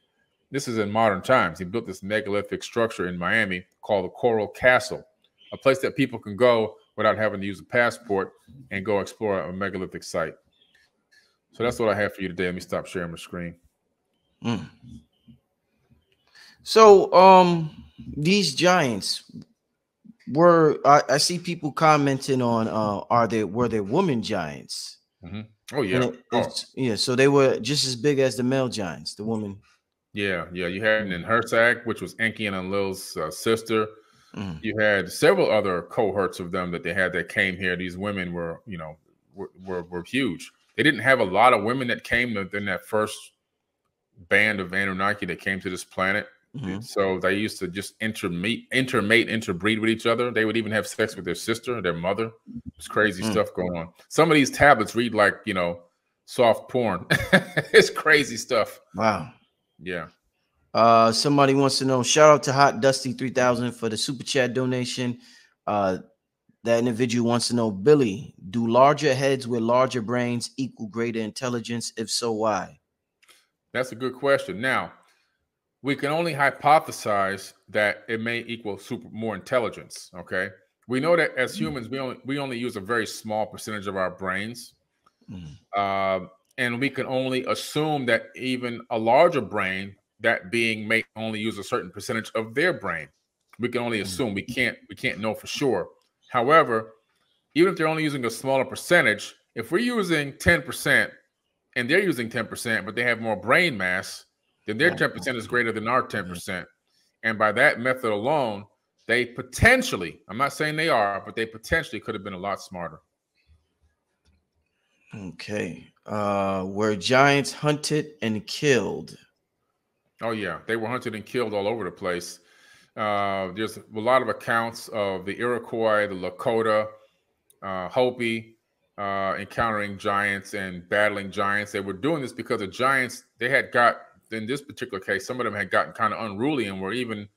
B: this is in modern times, he built this megalithic structure in Miami called the Coral Castle, a place that people can go without having to use a passport and go explore a megalithic site. So that's what I have for you today. Let me stop sharing my screen.
A: So these giants, I see people commenting on were there woman giants?
B: Oh yeah.
A: Yeah, so they were just as big as the male giants, the woman.
B: Yeah. You had in Hersac, which was Enki and Enlil's sister. You had several other cohorts of them that they had that came here. These women were, were huge. They didn't have a lot of women that came in that first band of Anunnaki that came to this planet. So they used to just interbreed with each other. They would even have sex with their sister, their mother. There's crazy stuff going on. Some of these tablets read like, soft porn. It's crazy stuff.
A: Wow.
B: Yeah.
A: Somebody wants to know, shout out to Hot Dusty 3000 for the super chat donation. That individual wants to know, Billy, do larger heads with larger brains equal greater intelligence? If so, why?
B: That's a good question. Now, we can only hypothesize that it may equal more intelligence. Okay, we know that as humans, we only use a very small percentage of our brains, and we can only assume that even a larger brain, that being may only use a certain percentage of their brain. We can only assume. We can't know for sure. However, even if they're only using a smaller percentage, if we're using 10% and they're using 10%, but they have more brain mass, then their 10% is greater than our 10%. And by that method alone, they potentially, I'm not saying they are, but they potentially could have been a lot smarter.
A: Okay. Were giants hunted and killed?
B: Oh, yeah. They were hunted and killed all over the place. There's a lot of accounts of the Iroquois, the Lakota, Hopi, encountering giants and battling giants. They were doing this because the giants, in this particular case, some of them had gotten kind of unruly and were even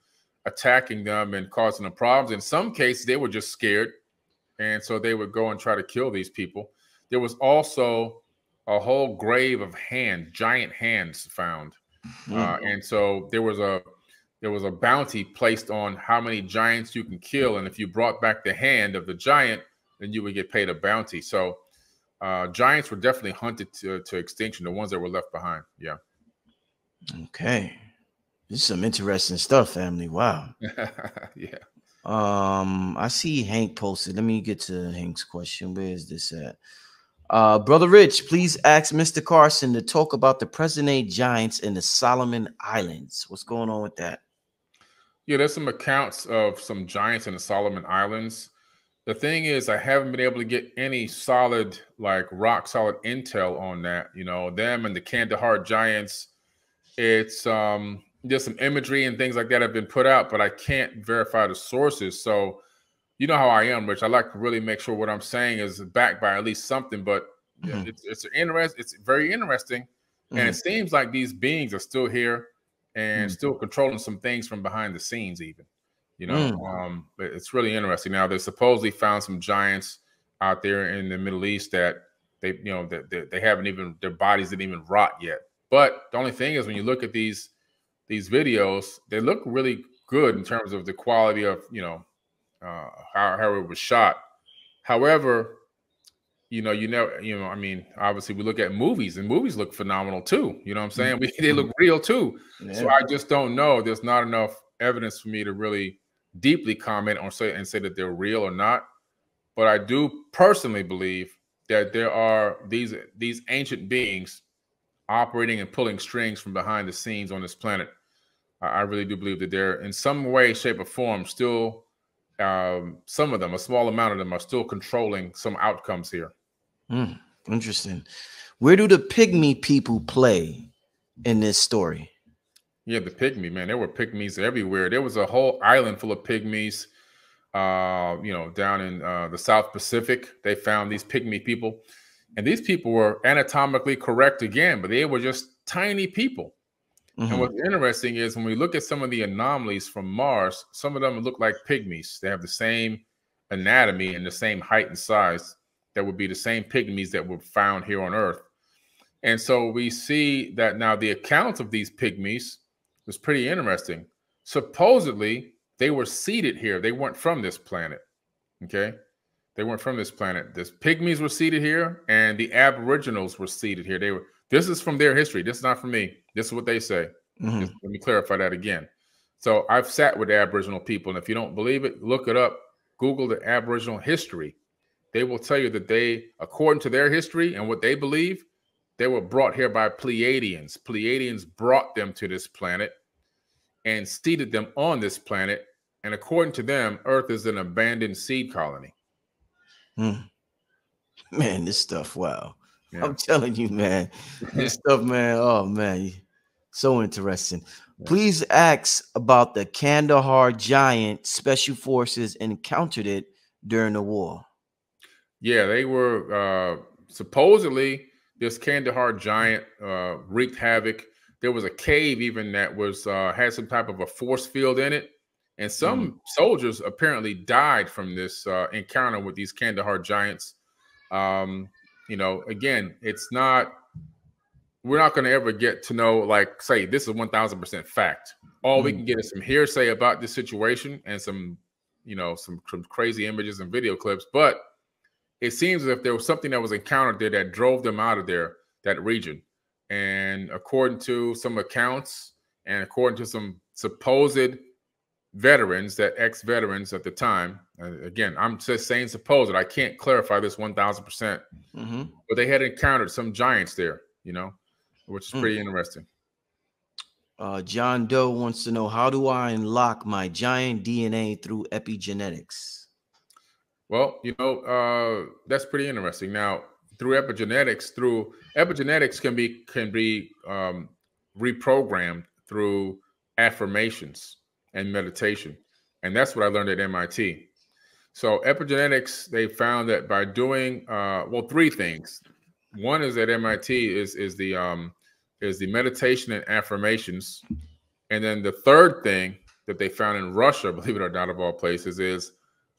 B: attacking them and causing them problems. In some cases, they were just scared, and so they would go and try to kill these people. There was also a whole grave of giant hands found. And so there was a bounty placed on how many giants you can kill. And if you brought back the hand of the giant, then you would get paid a bounty. So giants were definitely hunted to extinction, the ones that were left behind. Yeah.
A: Okay. This is some interesting stuff, family. Wow.
B: Yeah.
A: I see Hank posted. Let me get to Hank's question. Where is this at? Brother Rich, please ask Mr. Carson to talk about the present-day giants in the Solomon Islands. What's going on with that?
B: Yeah, there's some accounts of some giants in the Solomon Islands. The thing is, I haven't been able to get any solid, like rock solid intel on that. Them and the Kandahar giants. It's there's some imagery and things like that have been put out, but I can't verify the sources. So you know how I am, Rich. I like to really make sure what I'm saying is backed by at least something. But it's very interesting, and it seems like these beings are still here and still controlling some things from behind the scenes, even. But it's really interesting. Now they supposedly found some giants out there in the Middle East that they haven't even, their bodies didn't even rot yet. But the only thing is, when you look at these videos, they look really good in terms of the quality of how it was shot. However, obviously we look at movies, and movies look phenomenal too. You know what I'm saying? They look real too. Yeah. So I just don't know. There's not enough evidence for me to really deeply comment or say that they're real or not. But I do personally believe that there are these ancient beings operating and pulling strings from behind the scenes on this planet. I really do believe that they're in some way, shape, or form still, some of them, a small amount of them, are still controlling some outcomes here.
A: Interesting. Where do the pygmy people play in this story?
B: Yeah, the pygmy, man. There were pygmies everywhere. There was a whole island full of pygmies. Down in the South Pacific, they found these pygmy people. And these people were anatomically correct again, but they were just tiny people. And what's interesting is when we look at some of the anomalies from Mars, some of them look like pygmies. They have the same anatomy and the same height and size that would be the same pygmies that were found here on Earth. And so we see that now the account of these pygmies was pretty interesting. Supposedly, they were seeded here. They weren't from this planet. Okay? They weren't from this planet. The pygmies were seeded here, and the aboriginals were seeded here. This is from their history. This is not from me. This is what they say. Let me clarify that again. So I've sat with the Aboriginal people, and if you don't believe it, look it up. Google the Aboriginal history. They will tell you that they, according to their history and what they believe, they were brought here by Pleiadians. Pleiadians brought them to this planet and seeded them on this planet. And according to them, Earth is an abandoned seed colony.
A: Man, this stuff, wow.
B: Yeah.
A: I'm telling you, man, this stuff, man, oh, man, so interesting. Yeah. Please ask about the Kandahar giant special forces encountered it during the war.
B: Yeah, they were supposedly this Kandahar giant wreaked havoc. There was a cave even that was had some type of a force field in it. And some soldiers apparently died from this encounter with these Kandahar giants. You know, again, it's not, we're not going to ever get to know, like, say, this is 1000% fact. All we can get is some hearsay about this situation and some, you know, some crazy images and video clips. But it seems as if there was something that was encountered there that drove them out of there, that region. And according to some accounts and according to some supposed veterans, that ex-veterans at the time, again, I'm just saying supposed, I can't clarify this 1000%, but they had encountered some giants there, you know, which is pretty interesting.
A: John Doe wants to know, how do I unlock my giant DNA through epigenetics?
B: Well, you know, that's pretty interesting. Now, through epigenetics can be reprogrammed through affirmations and meditation. And that's what I learned at MIT. So epigenetics, they found that by doing, well, three things. One is at MIT is the meditation and affirmations. And then the third thing that they found in Russia, believe it or not, of all places, is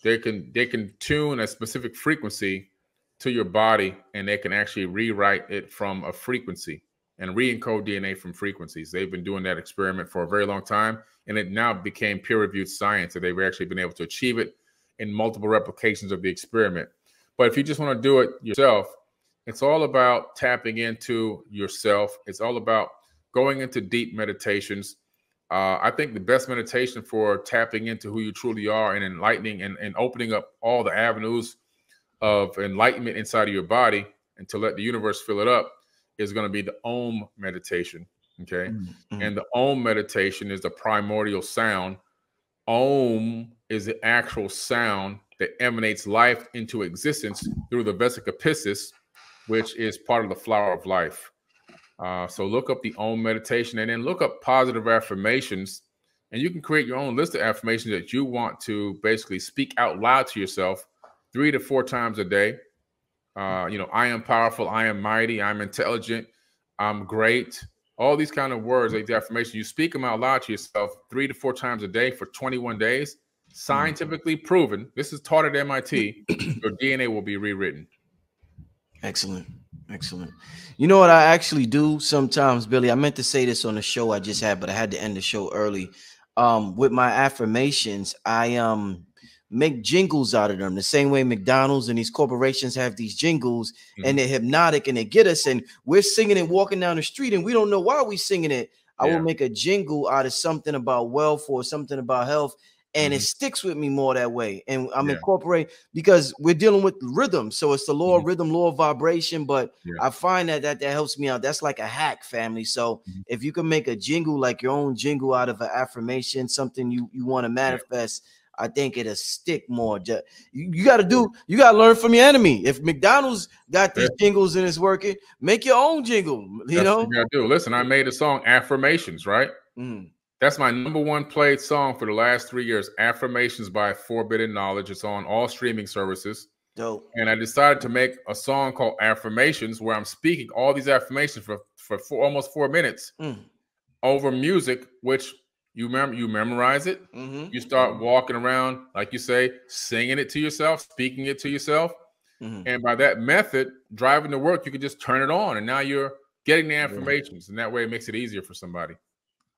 B: they can tune a specific frequency to your body, and they can actually rewrite it from a frequency and re-encode DNA from frequencies. They've been doing that experiment for a very long time, and it now became peer-reviewed science that they've actually been able to achieve it in multiple replications of the experiment. But if you just want to do it yourself, it's all about tapping into yourself. It's all about going into deep meditations. I think the best meditation for tapping into who you truly are and enlightening and opening up all the avenues of enlightenment inside of your body and to let the universe fill it up is going to be the Om meditation. Okay. And the Om meditation is the primordial sound. Om is the actual sound that emanates life into existence through the vesica piscis, which is part of the flower of life. So look up the Om meditation and then look up positive affirmations, and you can create your own list of affirmations that you want to basically speak out loud to yourself 3 to 4 times a day. You know, I am powerful, I am mighty, I'm intelligent, I'm great. All these kind of words, like the affirmation, you speak them out loud to yourself 3 to 4 times a day for 21 days. Scientifically proven, this is taught at MIT, your DNA will be rewritten.
A: Excellent. Excellent. You know what I actually do sometimes, Billy? I meant to say this on the show I just had, but I had to end the show early. With my affirmations, I make jingles out of them. The same way McDonald's and these corporations have these jingles, and they're hypnotic and they get us, and we're singing and walking down the street and we don't know why we're singing it. I will make a jingle out of something about wealth or something about health, and it sticks with me more that way. And I'm incorporating, because we're dealing with rhythm. So it's the law of rhythm, law of vibration. But I find that helps me out. That's like a hack, family. So if you can make a jingle, like your own jingle out of an affirmation, something you want to manifest, I think it'll stick more. You got to learn from your enemy. If McDonald's got these jingles and it's working, make your own jingle. You know?
B: What you got to do. Listen, I made a song, Affirmations, right? That's my #1 played song for the last 3 years. Affirmations by Forbidden Knowledge. It's on all streaming services.
A: Dope.
B: And I decided to make a song called Affirmations, where I'm speaking all these affirmations for almost 4 minutes over music, which you memorize it. You start walking around, like you say, singing it to yourself, speaking it to yourself. And by that method, driving to work, you can just turn it on, and now you're getting the affirmations, and that way it makes it easier for somebody.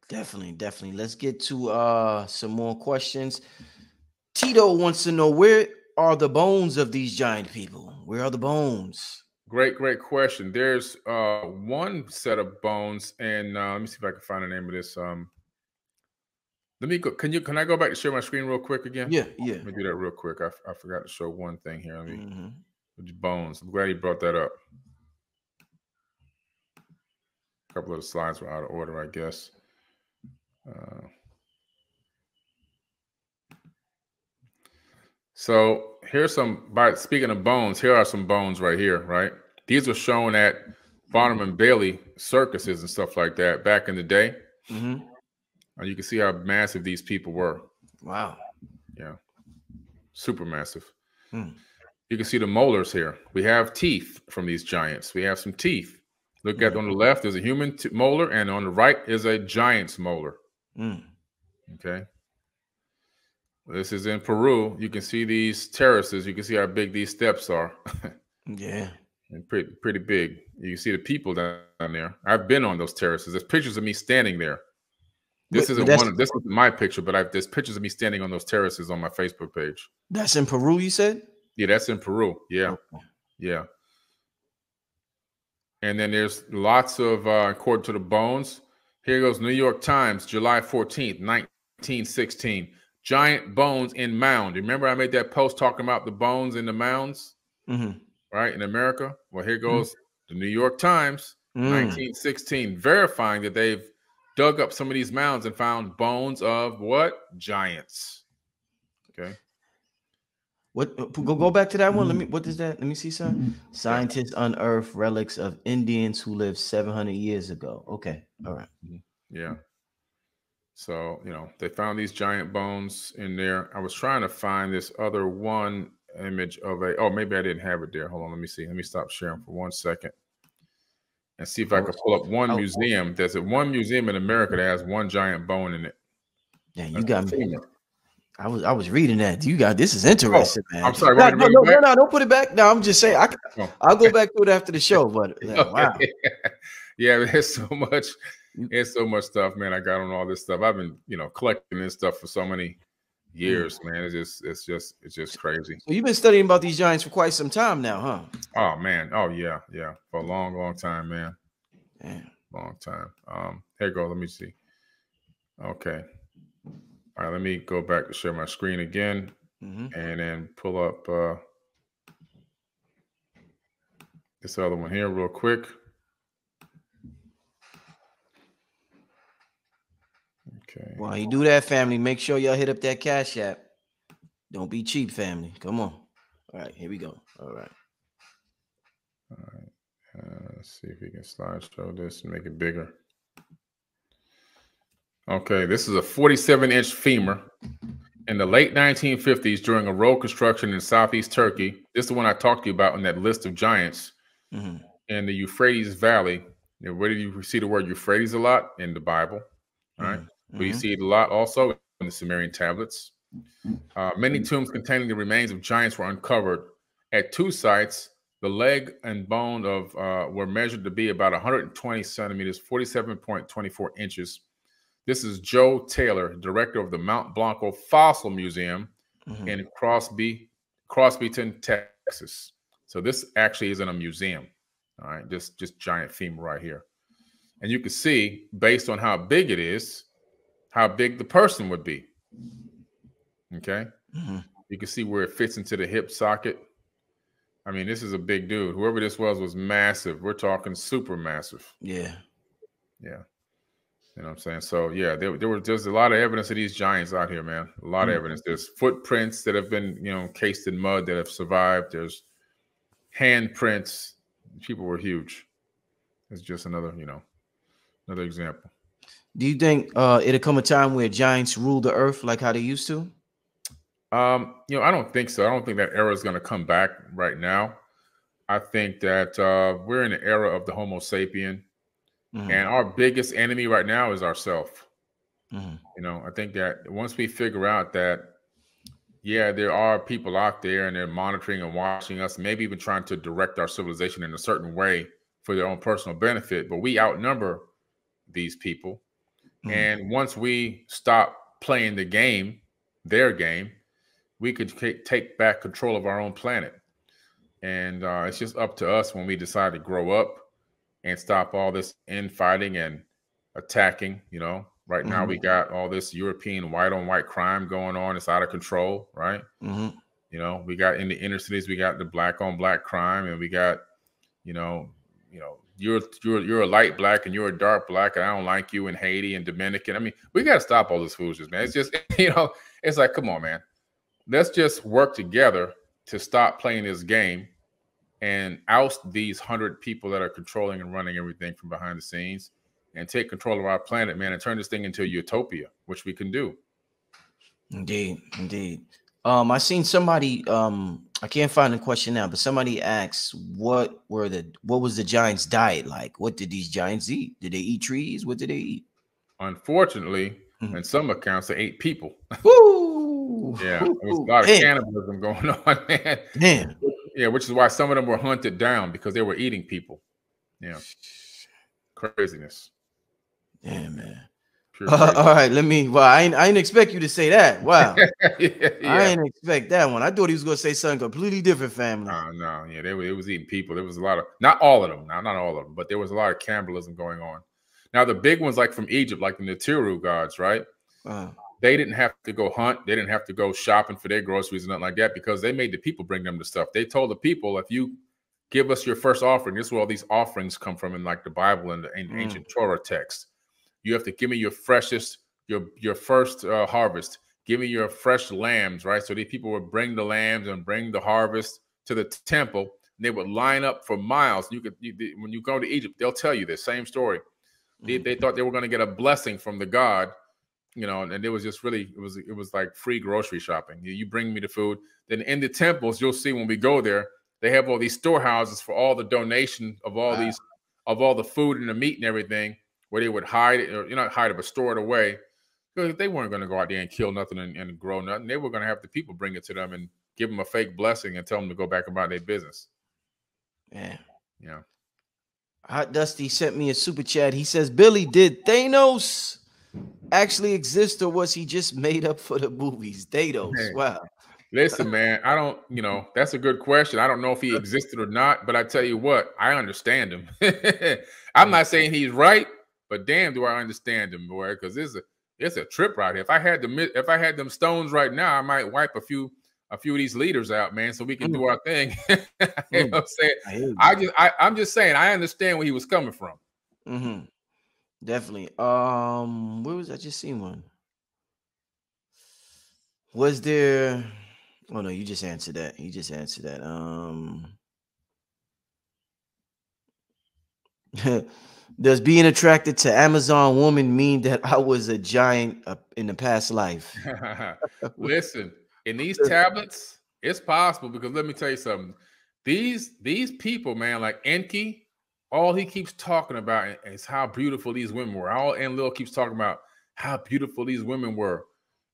A: Definitely. Let's get to some more questions. Tito wants to know, where are the bones of these giant people? Where are the bones?
B: Great question. There's one set of bones, and let me see if I can find the name of this. Let me go. Can I go back to share my screen real quick again?
A: Yeah.
B: Let me do that real quick. I forgot to show one thing here. Let me
A: Mm-hmm.
B: bones. I'm glad you brought that up. A couple of the slides were out of order, I guess. So here's speaking of bones, here are some bones right here, right? These were shown at Barnum and Bailey circuses and stuff like that back in the day.
A: Mm-hmm.
B: You can see how massive these people were.
A: Wow.
B: Yeah. Super massive.
A: Mm.
B: You can see the molars here. We have teeth from these giants. We have some teeth. Look at on the left, there's a human molar, and on the right is a giant's molar.
A: Mm.
B: Okay. This is in Peru. You can see these terraces. You can see how big these steps are.
A: Yeah.
B: And pretty big. You see the people down there. I've been on those terraces. There's pictures of me standing there. This isn't my picture, but there's pictures of me standing on those terraces on my Facebook page.
A: That's in Peru, you said?
B: Yeah, that's in Peru. Yeah. Okay. Yeah. And then there's lots of, according to the bones, here goes New York Times, July 14th, 1916. Giant bones in mound. Remember I made that post talking about the bones in the mounds, right, in America? Well, here goes the New York Times, 1916, verifying that they've dug up some of these mounds and found bones of what? Giants. Okay.
A: What? Go back to that one. What is that? Let me see, son. Scientists unearth relics of Indians who lived 700 years ago. Okay. All right.
B: Yeah. So, they found these giant bones in there. I was trying to find this other one image of maybe I didn't have it there. Hold on. Let me see. Let me stop sharing for 1 second and see if I can pull up one museum. There's one museum in America that has one giant bone in it.
A: Yeah, you got me. I was reading that. This is interesting, man.
B: I'm sorry.
A: No, don't put it back. No, I'm just saying I'll go back to it after the show. But wow.
B: Yeah, there's so much. There's so much stuff, man. I got on all this stuff. I've been, collecting this stuff for so many years, man. It's just crazy.
A: So you've been studying about these giants for quite some time now, huh?
B: Oh man. Oh yeah. For a long time, man.
A: Damn.
B: Long time. Here you go. Let me see. Okay. All right. Let me go back to share my screen again, and then pull up this other one here real quick. Okay.
A: While you do that, family, make sure y'all hit up that Cash App. Don't be cheap, family. Come on. All right, here we go. All right.
B: Let's see if we can slideshow this and make it bigger. Okay, this is a 47-inch femur. In the late 1950s, during a road construction in southeast Turkey, this is the one I talked to you about in that list of giants, in the Euphrates Valley. Where do you see the word Euphrates a lot? In the Bible, right? But you see it a lot also in the Sumerian tablets. Many tombs containing the remains of giants were uncovered. At 2 sites, the leg and bone were measured to be about 120 centimeters, 47.24 inches. This is Joe Taylor, director of the Mount Blanco Fossil Museum in Crosbyton, Texas. So this actually isn't a museum. All right, just giant femur right here. And you can see, based on how big it is, how big the person would be. Okay. You can see where it fits into the hip socket. I mean, this is a big dude. Whoever this was massive. We're talking super massive.
A: Yeah.
B: Yeah. You know what I'm saying? So yeah, there's a lot of evidence of these giants out here, man. A lot of evidence. There's footprints that have been, encased in mud that have survived. There's handprints. People were huge. It's just another example.
A: Do you think it'll come a time where giants rule the earth like how they used to?
B: I don't think so. I don't think that era is going to come back right now. I think that we're in the era of the Homo sapien, and our biggest enemy right now is ourselves. I think that once we figure out that, yeah, there are people out there and they're monitoring and watching us, maybe even trying to direct our civilization in a certain way for their own personal benefit, but we outnumber these people. And once we stop playing their game, we could take back control of our own planet. And it's just up to us when we decide to grow up and stop all this infighting and attacking, Right now, we got all this European white on white crime going on. It's out of control, right? You know, we got in the inner cities, we got the black on black crime, and we got, you know, you're a light black and you're a dark black, and I don't like you in Haiti and Dominican. I mean, we got to stop all this foolishness, man. It's just, you know, it's like, come on, man. Let's just work together to stop playing this game and oust these 100 people that are controlling and running everything from behind the scenes, and take control of our planet, man, and turn this thing into a utopia, which we can do.
A: Indeed, indeed. I seen somebody, I can't find the question now, but somebody asked what was the giants' diet like? What did these giants eat? Did they eat trees? What did they eat?
B: Unfortunately, in some accounts, they ate people.
A: Woo!
B: Yeah, there was a lot of cannibalism going on, man.
A: Damn.
B: Yeah, which is why some of them were hunted down, because they were eating people. Yeah. Craziness.
A: Yeah, man. All right, I didn't expect you to say that. Wow. Yeah. I didn't expect that one. I thought he was going to say something completely different, family.
B: No. Yeah, they was eating people. There was a lot of, not all of them, not all of them, but there was a lot of cannibalism going on. Now, the big ones, like from Egypt, like the Natiru gods, right? They didn't have to go hunt. They didn't have to go shopping for their groceries and nothing like that, because they made the people bring them the stuff. They told the people, if you give us your first offering, this is where all these offerings come from in like the Bible and the ancient Torah text. You have to give me your freshest, your first harvest. Give me your fresh lambs, right? So these people would bring the lambs and bring the harvest to the temple. And they would line up for miles. When you go to Egypt, they'll tell you the same story. They thought they were going to get a blessing from the god, you know, and it was just really, it was like free grocery shopping. You bring me the food. Then in the temples, you'll see when we go there, they have all these storehouses for all the donation of all these, of all the food and the meat and everything, where they would hide it, or not hide it, but store it away. Because they weren't going to go out there and kill nothing and grow nothing. They were going to have the people bring it to them and give them a fake blessing and tell them to go back about their business.
A: Yeah.
B: Yeah.
A: Hot Dusty sent me a super chat. He says, Billy, did Thanos actually exist, or was he just made up for the movies? Thanos. Man. Wow.
B: Listen, man, I don't, that's a good question. I don't know if he existed or not, but I tell you what, I understand him. I'm not saying he's right, but damn, do I understand him, boy? Because it's a trip right here. If I had them stones right now, I might wipe a few of these leaders out, man, so we can do our thing. You know what I'm saying? I'm just saying, I understand where he was coming from.
A: Definitely. Where was I just seen one? Was there? Oh no, you just answered that. You just answered that. Does being attracted to Amazon woman mean that I was a giant in the past life?
B: Listen, in these tablets, it's possible, because let me tell you something. These people, man, like Enki, all he keeps talking about is how beautiful these women were. All Enlil keeps talking about how beautiful these women were.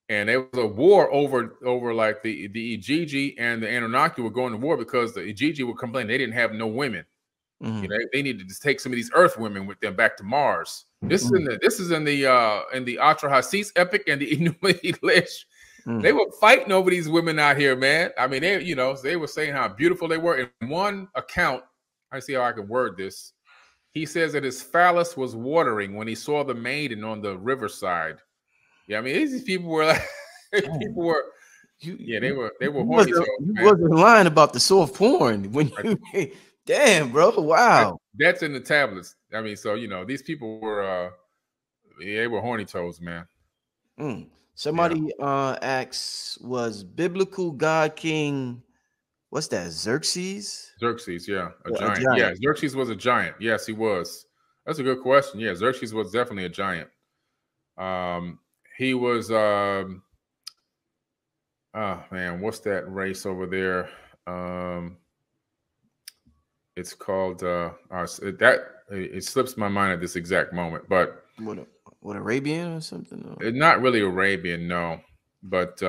B: And there was a war over like the Igigi and the Anunnaki were going to war because the Igigi would complain they didn't have no women. They needed to take some of these Earth women with them back to Mars. This is in the Atrahasis epic and the Enuma Elish. They were fighting over these women out here, man. I mean, they were saying how beautiful they were. In one account, I see how I can word this. He says that his phallus was watering when he saw the maiden on the riverside. Yeah, I mean, these people were like, they were horny.
A: You wasn't lying about the soft porn when you. Damn, bro! Wow,
B: that's in the tablets. I mean, so these people were, they were horny toes, man.
A: Somebody asks, was biblical God King? What's that? Xerxes?
B: Xerxes, yeah, a giant. Yeah, Xerxes was a giant. Yes, he was. That's a good question. Yeah, Xerxes was definitely a giant. He was. Oh man, what's that race over there? It's called it slips my mind at this exact moment, but
A: what Arabian or something?
B: It's not really Arabian, no, but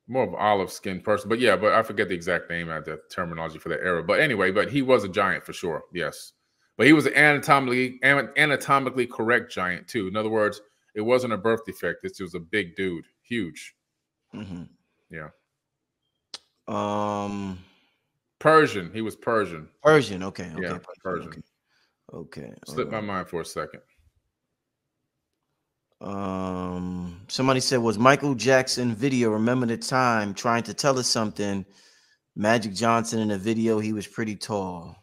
B: more of olive skinned person. But yeah, but I forget the exact name of the terminology for that era. But anyway, but he was a giant for sure, yes. But he was an anatomically correct giant too. In other words, it wasn't a birth defect. This was a big dude, huge. Yeah. Persian. He was Persian.
A: Persian. Okay.
B: Yeah, Persian.
A: Okay.
B: Slipped my mind for a second.
A: Somebody said, was Michael Jackson video? Remember the time trying to tell us something? Magic Johnson in the video, he was pretty tall.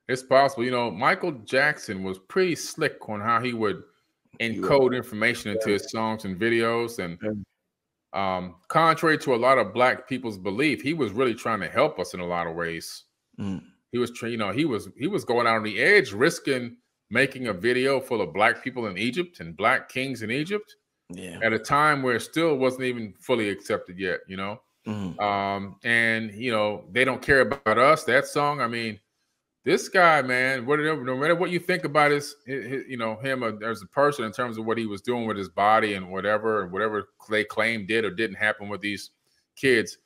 B: It's possible. You know, Michael Jackson was pretty slick on how he would encode information into his songs and videos. And contrary to a lot of Black people's belief, he was really trying to help us in a lot of ways. He was, you know, he was going out on the edge, risking making a video full of Black people in Egypt and Black kings in Egypt at a time where it still wasn't even fully accepted yet, you know. And, you know, they don't care about us. That song, I mean, this guy, man, whatever, no matter what you think about his you know, him as a person in terms of what he was doing with his body and whatever they claimed did or didn't happen with these kids,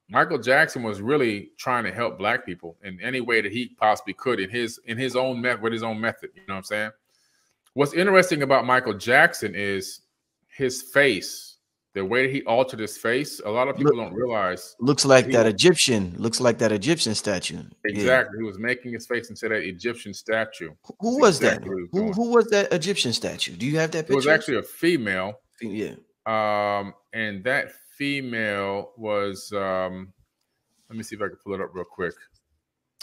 B: Michael Jackson was really trying to help Black people in any way that he possibly could in his own with his own method. You know what I'm saying? What's interesting about Michael Jackson is his face, the way that he altered his face. A lot of people don't realize.
A: Looks like that Egyptian statue.
B: Exactly. He was making his face into that Egyptian statue.
A: Who was that? Who was that Egyptian statue? Do you have that picture?
B: It was actually a female.
A: Yeah.
B: And that female was let me see if I can pull it up real quick.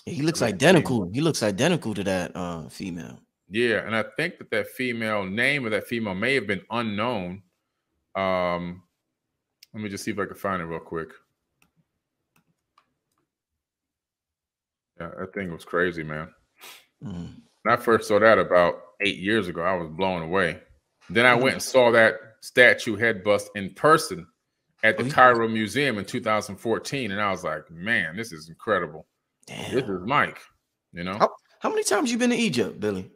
A: He looks identical. He looks identical to that female.
B: Yeah, and I think that female name of that female may have been unknown. Let me just see if I can find it real quick. Yeah, that thing was crazy, man. When I first saw that about 8 years ago, I was blown away. Then I went and saw that statue head bust in person at the Cairo Museum in 2014, and I was like, man, this is incredible. Damn. This is Mike, you know.
A: How many times you been to Egypt, Billy?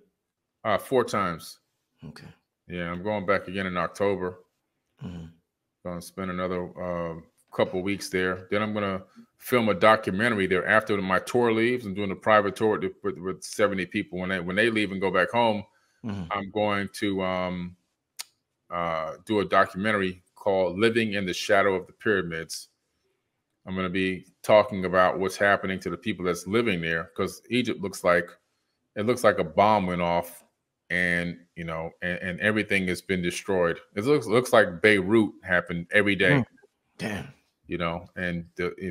B: 4 times.
A: Okay.
B: Yeah, I'm going back again in October. Gonna spend another couple weeks there. Then I'm gonna film a documentary there after my tour leaves. I'm doing a private tour with 70 people. When they leave and go back home, I'm going to do a documentary called "Living in the Shadow of the Pyramids." I'm going to be talking about what's happening to the people that's living there, because Egypt looks like a bomb went off, and you know, and everything has been destroyed. It looks like Beirut happened every day.
A: Damn.
B: You know, and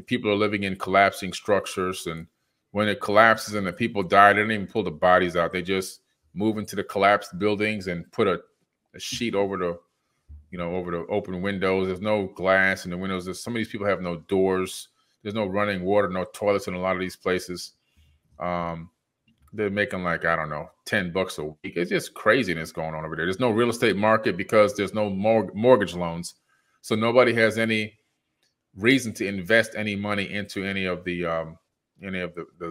B: people are living in collapsing structures, and when it collapses and the people die, they don't even pull the bodies out. They just move into the collapsed buildings and put a sheet over the, you know, over the open windows. There's no glass in the windows. Some of these people have no doors. There's no running water, no toilets in a lot of these places. They're making like, I don't know, $10 a week. It's just craziness going on over there. There's no real estate market because there's no mortgage loans. So nobody has any reason to invest any money into any of the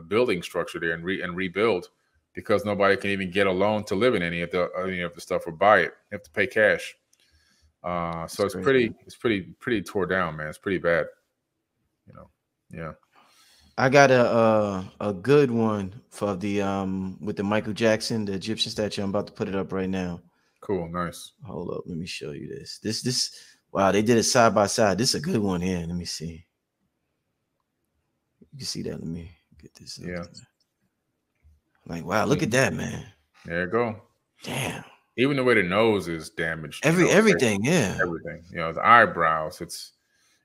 B: building structure there and rebuild, because nobody can even get a loan to live in any of the stuff or buy it. You have to pay cash. So it's pretty tore down, man. It's pretty bad. You know, yeah.
A: I got a good one for the with the Michael Jackson, the Egyptian statue. I'm about to put it up right now.
B: Cool, nice.
A: Hold up, let me show you this. This wow, they did it side by side. This is a good one here. Let me see. You can see that. Let me get this.
B: Yeah.
A: Like, wow, look at that, man.
B: There you go.
A: Damn.
B: Even the way the nose is damaged.
A: Everything, yeah.
B: Everything. You know, the eyebrows, it's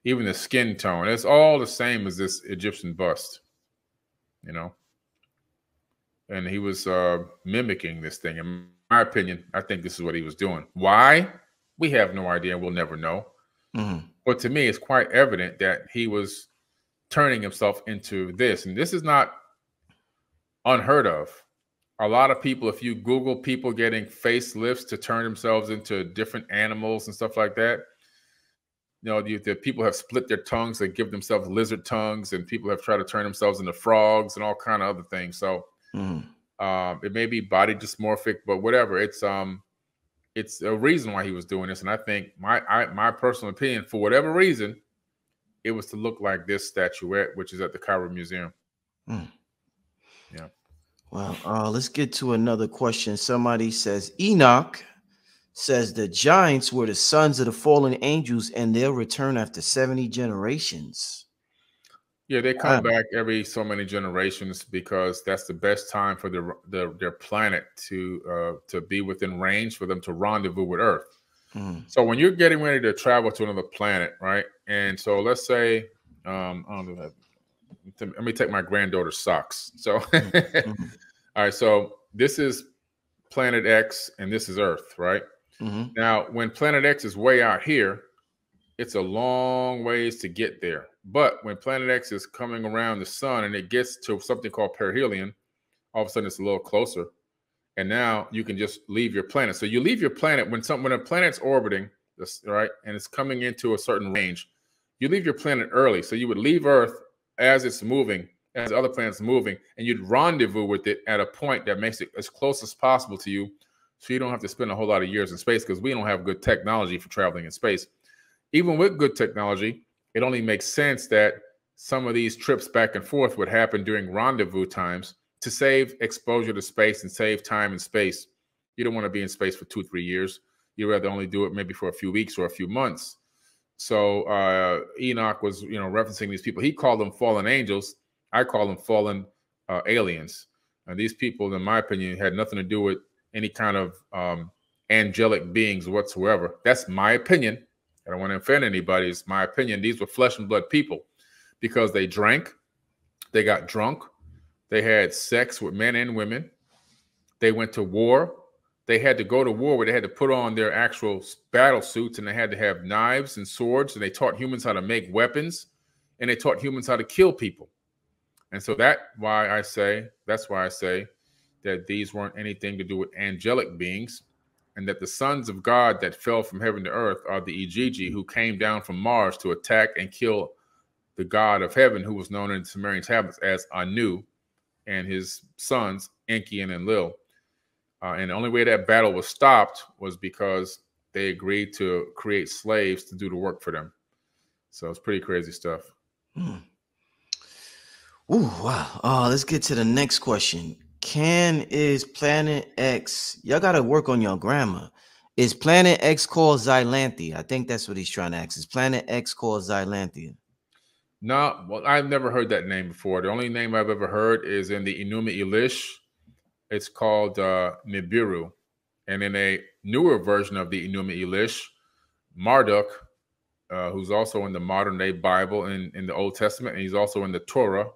B: even the skin tone. It's all the same as this Egyptian bust. You know? And he was mimicking this thing. In my opinion, I think this is what he was doing. Why? We have no idea. We'll never know. But to me, it's quite evident that he was turning himself into this. And this is not unheard of. A lot of people, if you Google people getting facelifts to turn themselves into different animals and stuff like that, you know, the people have split their tongues. They give themselves lizard tongues, and people have tried to turn themselves into frogs and all kind of other things. So it may be body dysmorphic, but whatever. It's a reason why he was doing this. And I think my personal opinion, for whatever reason, it was to look like this statuette, which is at the Cairo Museum. Yeah.
A: Well, let's get to another question. Somebody says, Enoch says the giants were the sons of the fallen angels and they'll return after 70 generations.
B: Yeah, they come back every so many generations because that's the best time for their planet to be within range for them to rendezvous with Earth. So when you're getting ready to travel to another planet, right? And so let's say, I don't know that. Let me take my granddaughter's socks. So, all right. So this is Planet X, and this is Earth, right? Now, when Planet X is way out here, it's a long ways to get there. But when Planet X is coming around the sun and it gets to something called perihelion, all of a sudden it's a little closer. And now you can just leave your planet. So you leave your planet when a planet's orbiting, right, and it's coming into a certain range, you leave your planet early. So you would leave Earth as it's moving, as other planets are moving, and you'd rendezvous with it at a point that makes it as close as possible to you, so you don't have to spend a whole lot of years in space, because we don't have good technology for traveling in space. Even with good technology, it only makes sense that some of these trips back and forth would happen during rendezvous times to save exposure to space and save time and space. You don't want to be in space for 2-3 years. You'd rather only do it maybe for a few weeks or a few months. So Enoch was, referencing these people. He called them fallen angels. I call them fallen aliens. And these people, in my opinion, had nothing to do with any kind of angelic beings whatsoever. That's my opinion. I don't want to offend anybody. It's my opinion. These were flesh and blood people because they drank, they got drunk, they had sex with men and women, they went to war. They had to go to war where they had to put on their actual battle suits, and they had to have knives and swords, and they taught humans how to make weapons, and they taught humans how to kill people. And so that's why I say that these weren't anything to do with angelic beings, and that the sons of God that fell from heaven to earth are the Igigi, who came down from Mars to attack and kill the God of heaven, who was known in the Sumerian tablets as Anu, and his sons, Enki and Enlil. And the only way that battle was stopped was because they agreed to create slaves to do the work for them. So it's pretty crazy stuff.
A: Ooh, wow. Let's get to the next question. Is Planet X, y'all got to work on your grammar. Is Planet X called Xylanthia? I think that's what he's trying to ask. Is Planet X called Xylanthia?
B: No, well, I've never heard that name before. The only name I've ever heard is in the Enuma Elish. It's called Nibiru. And in a newer version of the Enuma Elish, Marduk, who's also in the modern day Bible in the Old Testament, and he's also in the Torah,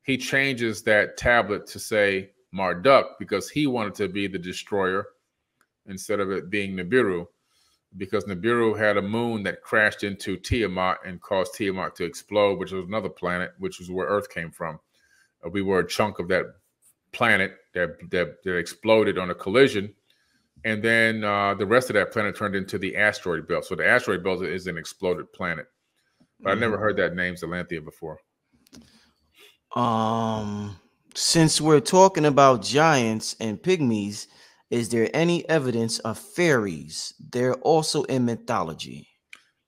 B: he changes that tablet to say Marduk because he wanted to be the destroyer instead of it being Nibiru, because Nibiru had a moon that crashed into Tiamat and caused Tiamat to explode, which was another planet, which is where Earth came from. We were a chunk of that planet that exploded on a collision, and then the rest of that planet turned into the asteroid belt. So the asteroid belt is an exploded planet. But I never heard that name Xylanthia before.
A: Since we're talking about giants and pygmies, is there any evidence of fairies? They're also in mythology.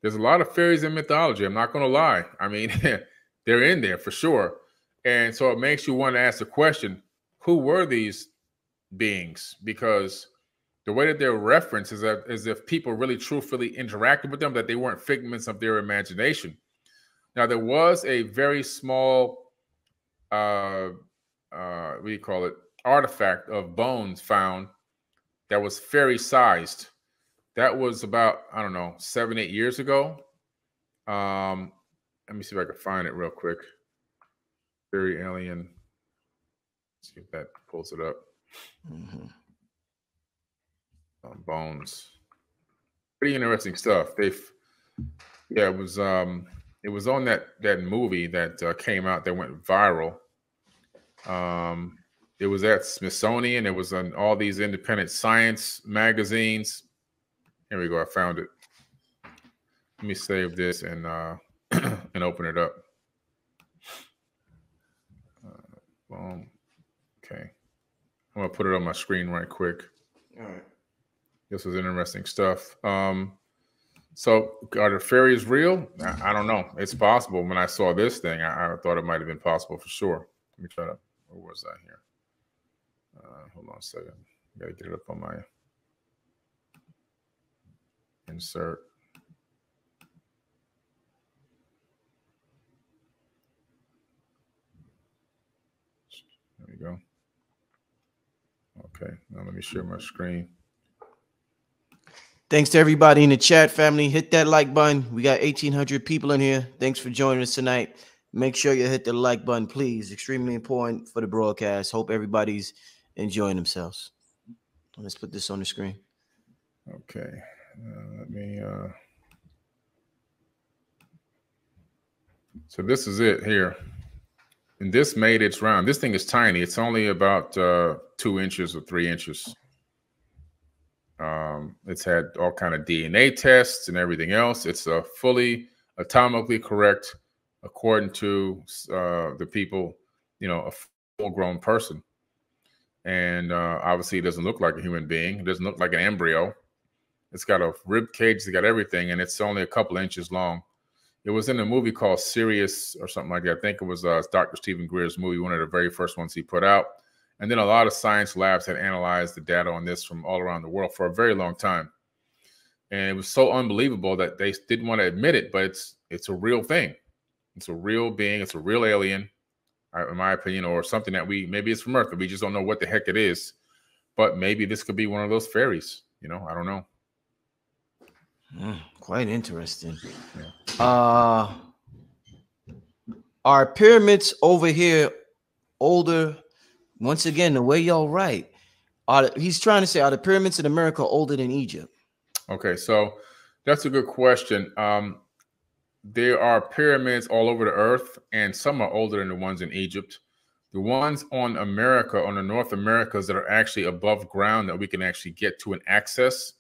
B: There's a lot of fairies in mythology. I'm not going to lie. I mean, they're in there for sure. And so it makes you want to ask the question, who were these beings? Because the way that they're referenced is as if people really truthfully interacted with them, that they weren't figments of their imagination. Now, there was a very small, what do you call it, artifact of bones found that was fairy-sized. That was about, I don't know, 7-8 years ago. Let me see if I can find it real quick. Fairy alien. Let's see if that pulls it up. Bones. Pretty interesting stuff. It was on that movie that came out that went viral. It was at Smithsonian. It was on all these independent science magazines. Here we go. I found it. Let me save this and and open it up. Boom. Okay. I'm gonna put it on my screen right quick.
A: All right.
B: This was interesting stuff. So are the fairies real? I don't know. It's possible. When I saw this thing, I thought it might have been possible for sure. Let me try to. Where was that here? Hold on a second. I gotta get it up on my insert. There you go. Okay, now let me share my screen.
A: Thanks to everybody in the chat, family. Hit that like button. We got 1,800 people in here. Thanks for joining us tonight. Make sure you hit the like button, please. Extremely important for the broadcast. Hope everybody's enjoying themselves. Let's put this on the screen.
B: Okay, let me. So this is it here. And this made its round. This thing is tiny. It's only about 2 inches or 3 inches. It's had all kind of DNA tests and everything else. It's a fully atomically correct, according to the people, you know, a full-grown person. And obviously, it doesn't look like a human being. It doesn't look like an embryo. It's got a rib cage. It's got everything, and it's only a couple inches long. It was in a movie called Sirius or something like that. I think it was Dr. Stephen Greer's movie, one of the very first ones he put out. And then a lot of science labs had analyzed the data on this from all around the world for a very long time. And it was so unbelievable that they didn't want to admit it, but it's a real thing. It's a real being. It's a real alien, in my opinion, or something that maybe it's from Earth, but we just don't know what the heck it is. But maybe this could be one of those fairies. You know, I don't know.
A: Quite interesting. Yeah. Are pyramids over here older? Once again, the way y'all write, he's trying to say, are the pyramids in America older than Egypt?
B: Okay, so that's a good question. There are pyramids all over the earth, and some are older than the ones in Egypt. The ones on America, on the North Americas that are actually above ground that we can actually get to and access,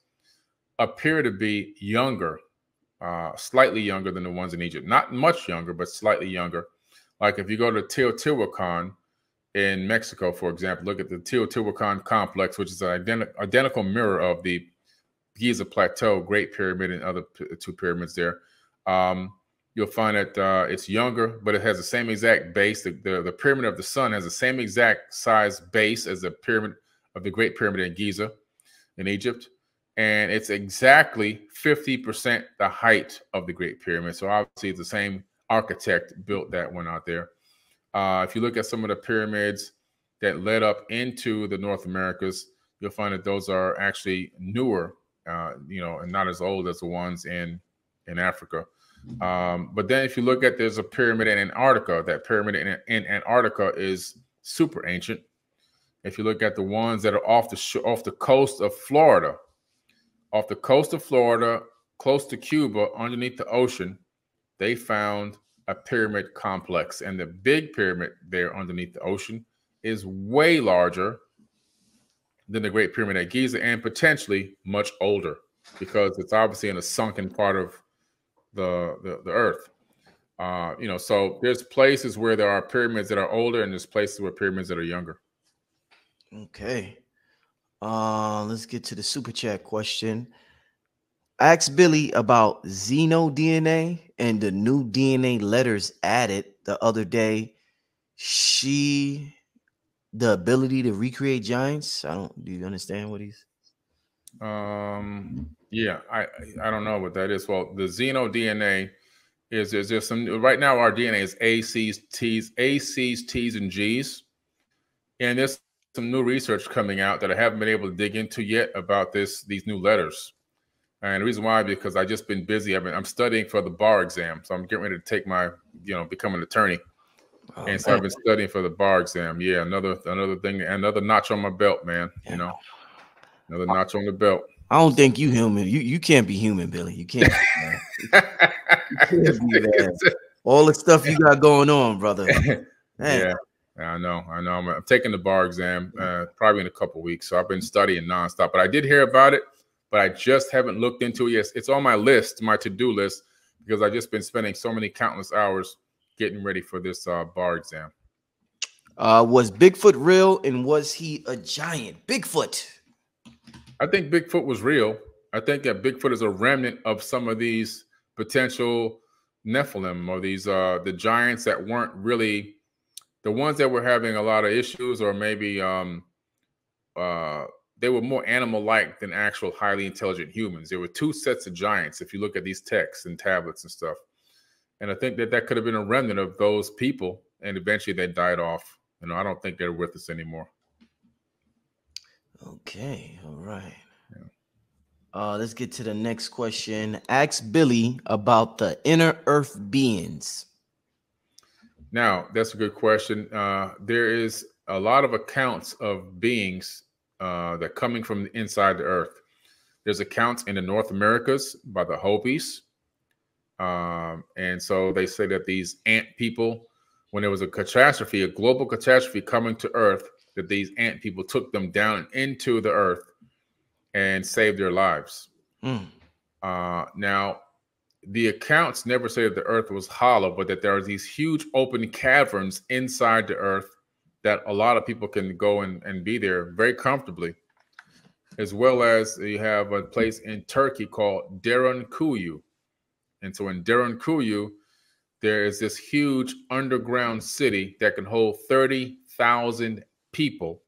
B: appear to be younger, slightly younger than the ones in Egypt. Not much younger, but slightly younger. Like if you go to Teotihuacan in Mexico, for example, look at the Teotihuacan complex, which is an identical mirror of the Giza Plateau, Great Pyramid, and other 2 pyramids there. You'll find that it's younger, but it has the same exact base. The Pyramid of the Sun has the same exact size base as the pyramid of the Great Pyramid in Giza in Egypt. And it's exactly 50% the height of the Great Pyramid. So obviously it's the same architect built that one out there. If you look at some of the pyramids that led up into the North Americas, you'll find that those are actually newer, you know, and not as old as the ones in Africa. But then if you look at, there's a pyramid in Antarctica. That pyramid in Antarctica is super ancient. If you look at the ones that are off the coast of Florida, close to Cuba, underneath the ocean, they found a pyramid complex. And the big pyramid there underneath the ocean is way larger than the Great Pyramid at Giza, and potentially much older because it's obviously in a sunken part of the earth. You know, so there's places where there are pyramids that are older, and there's places where pyramids that are younger.
A: Okay. Let's get to the super chat question. Ask Billy about xeno-DNA and the new DNA letters added the other day. The ability to recreate giants. Do you understand what he's?
B: Yeah, I don't know what that is. Well, the xeno-DNA is there's some right now. Our DNA is ACs, T's, and G's, and there's some new research coming out that I haven't been able to dig into yet about these new letters. And the reason why, because I've just been busy. I'm studying for the bar exam, so I'm getting ready to take my, become an attorney. And so I've been studying for the bar exam. Yeah, another thing, another notch on my belt, man. You know, another notch on the belt.
A: I don't think you human. You can't be human, Billy. You can't. You can't be that. All the stuff you got going on, brother.
B: Yeah, I know. I'm taking the bar exam probably in a couple of weeks. So I've been studying nonstop. But I did hear about it, but I just haven't looked into it yet. It's on my list, my to-do list, because I've just been spending so many countless hours getting ready for this bar exam.
A: Was Bigfoot real, and was he a giant? Bigfoot.
B: I think Bigfoot was real. I think that Bigfoot is a remnant of some of these potential Nephilim, or these the giants that weren't really the ones that were having a lot of issues, or maybe they were more animal-like than actual highly intelligent humans. There were two sets of giants if you look at these texts and tablets and stuff. And I think that could have been a remnant of those people, and eventually they died off. I don't think they're with us anymore.
A: Okay, all right. Let's get to the next question. Ask Billy about the inner Earth beings.
B: Now, that's a good question. There is a lot of accounts of beings that coming from inside the Earth. There's accounts in the North Americas by the Hopis. And so they say that these ant people, when there was a catastrophe, a global catastrophe coming to Earth, that these ant people took them down into the Earth and saved their lives. Now, the accounts never say that the Earth was hollow, but that there are these huge open caverns inside the Earth that a lot of people can go and be there very comfortably, as well as you have a place in Turkey called Derinkuyu. And so in Derinkuyu, there is this huge underground city that can hold 30,000 people.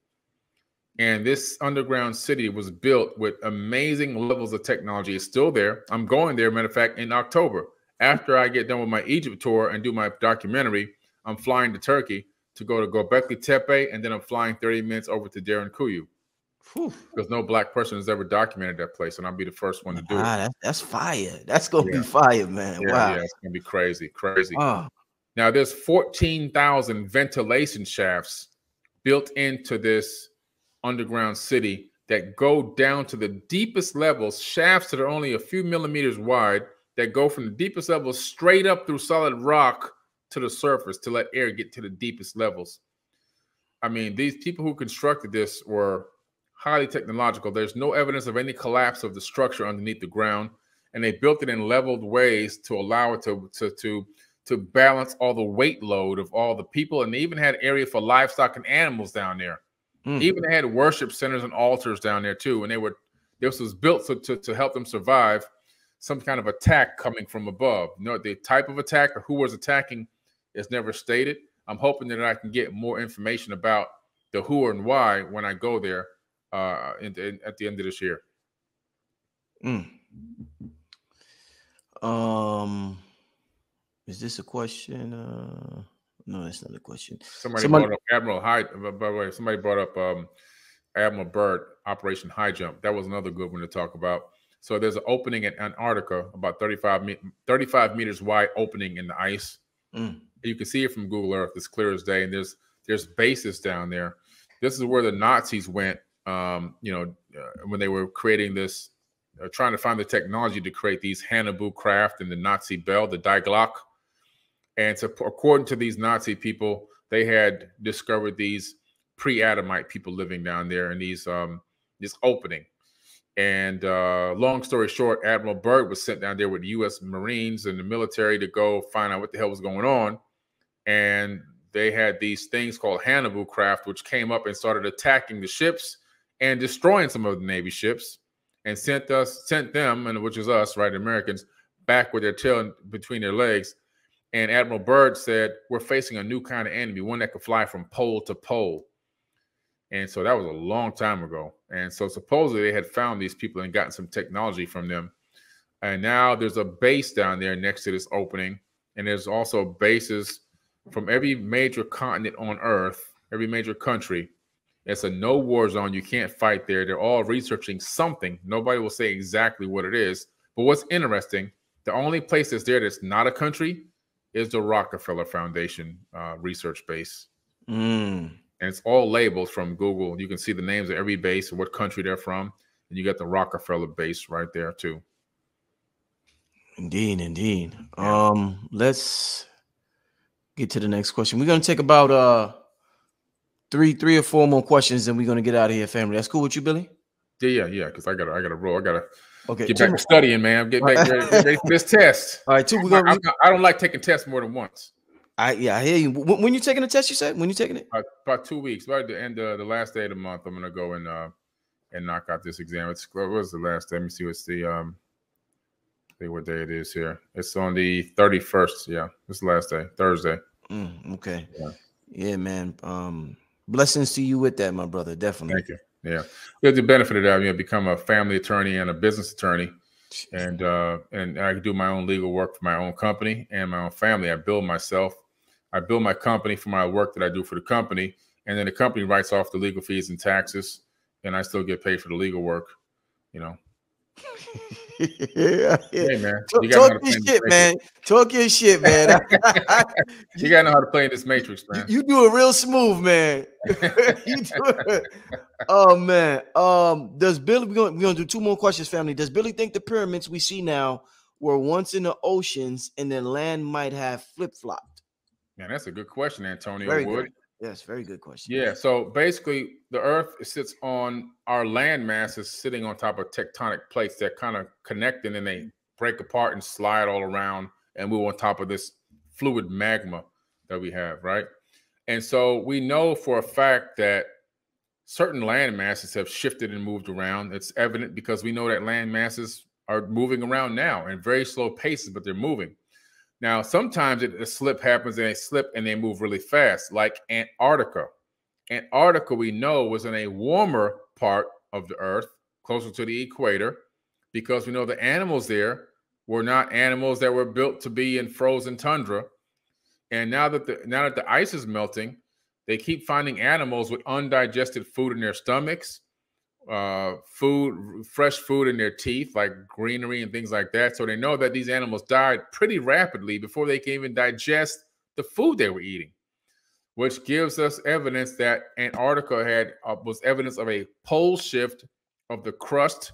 B: And this underground city was built with amazing levels of technology. It's still there. I'm going there, matter of fact, in October. After I get done with my Egypt tour and do my documentary, I'm flying to Turkey to go to Göbekli Tepe, and then I'm flying 30 minutes over to Derinkuyu. Because no black person has ever documented that place, and I'll be the first one to do it.
A: That's fire. That's gonna be fire, man.
B: Yeah,
A: wow.
B: Yeah, it's gonna be crazy. Now there's 14,000 ventilation shafts built into this underground city that go down to the deepest levels, shafts that are only a few millimeters wide, that go from the deepest levels straight up through solid rock to the surface to let air get to the deepest levels. I mean, these people who constructed this were highly technological. There's no evidence of any collapse of the structure underneath the ground, and they built it in leveled ways to allow it to balance all the weight load of all the people, and they even had area for livestock and animals down there. Even they had worship centers and altars down there too, and this was built to help them survive some kind of attack coming from above. The type of attack or who was attacking is never stated. I'm hoping that I can get more information about the who and why when I go there at the end of this year.
A: Is this a question? No, that's not a question.
B: Somebody brought up Admiral High. By the way, somebody brought up Admiral Byrd, Operation High Jump. That was another good one to talk about. So there's an opening at Antarctica, about 35 meters wide opening in the ice. You can see it from Google Earth. It's clear as day. And there's bases down there. This is where the Nazis went, when they were creating this, trying to find the technology to create these Hannibal craft and the Nazi Bell, the Die Glock. And so according to these Nazi people, they had discovered these pre-Adamite people living down there in this opening. And long story short, Admiral Byrd was sent down there with the U.S. Marines and the military to go find out what the hell was going on. And they had these things called Hannibal craft, which came up and started attacking the ships and destroying some of the Navy ships, and sent them, and which is us, right, Americans, back with their tail between their legs. And Admiral Byrd said, we're facing a new kind of enemy, one that could fly from pole to pole. And so that was a long time ago. And so supposedly they had found these people and gotten some technology from them. And now there's a base down there next to this opening. And there's also bases from every major continent on Earth, every major country. It's a no war zone. You can't fight there. They're all researching something. Nobody will say exactly what it is. But what's interesting, the only place that's there that's not a country is the Rockefeller Foundation research base. And it's all labeled from Google. You can see the names of every base and what country they're from. And you got the Rockefeller base right there too.
A: Indeed. Yeah. Let's get to the next question. We're going to take about three or four more questions, and we're going to get out of here, family. That's cool with you, Billy?
B: Yeah. Because I gotta roll. I gotta get back to studying, man. Get back ready for this test.
A: All right,
B: I don't like taking tests more than once.
A: I hear you. When you taking the test, you said? When you taking it?
B: About 2 weeks. By the end of the last day of the month, I'm gonna go and knock out this exam. What was the last day? Let me see. What's the see what day it is here. It's on the 31st. Yeah, it's the last day, Thursday.
A: Okay. Yeah, man. Blessings to you with that, my brother. Definitely.
B: Thank you. Yeah, we have the benefit of that. Become a family attorney and a business attorney, and I can do my own legal work for my own company and my own family. I build myself. I bill my company for my work that I do for the company, and then the company writes off the legal fees and taxes, and I still get paid for the legal work. You know.
A: Yeah.
B: Hey man, you
A: Talk
B: gotta know how to
A: your
B: play in
A: shit,
B: this
A: man. Talk your shit, man.
B: You gotta know how to play in this matrix, man.
A: You do it real smooth, man. You do it. Oh man. Does Billy? We're gonna do 2 more questions, family. Does Billy think the pyramids we see now were once in the oceans and then land might have flip-flopped?
B: Man, that's a good question, Antonio
A: Very
B: Wood.
A: good. Yes, very good question.
B: Yeah. So basically, the Earth sits on our land mass is sitting on top of tectonic plates that kind of connect and then they break apart and slide all around, and we're on top of this fluid magma that we have, right? And so we know for a fact that certain land masses have shifted and moved around. It's evident because we know that land masses are moving around now in very slow paces, but they're moving. Now, sometimes a slip happens and they slip and they move really fast, like Antarctica. Antarctica, we know, was in a warmer part of the Earth, closer to the equator, because we know the animals there were not animals that were built to be in frozen tundra. And now that the ice is melting, they keep finding animals with undigested food in their stomachs, fresh food in their teeth, like greenery and things like that. So they know that these animals died pretty rapidly before they can even digest the food they were eating, which gives us evidence that Antarctica was evidence of a pole shift of the crust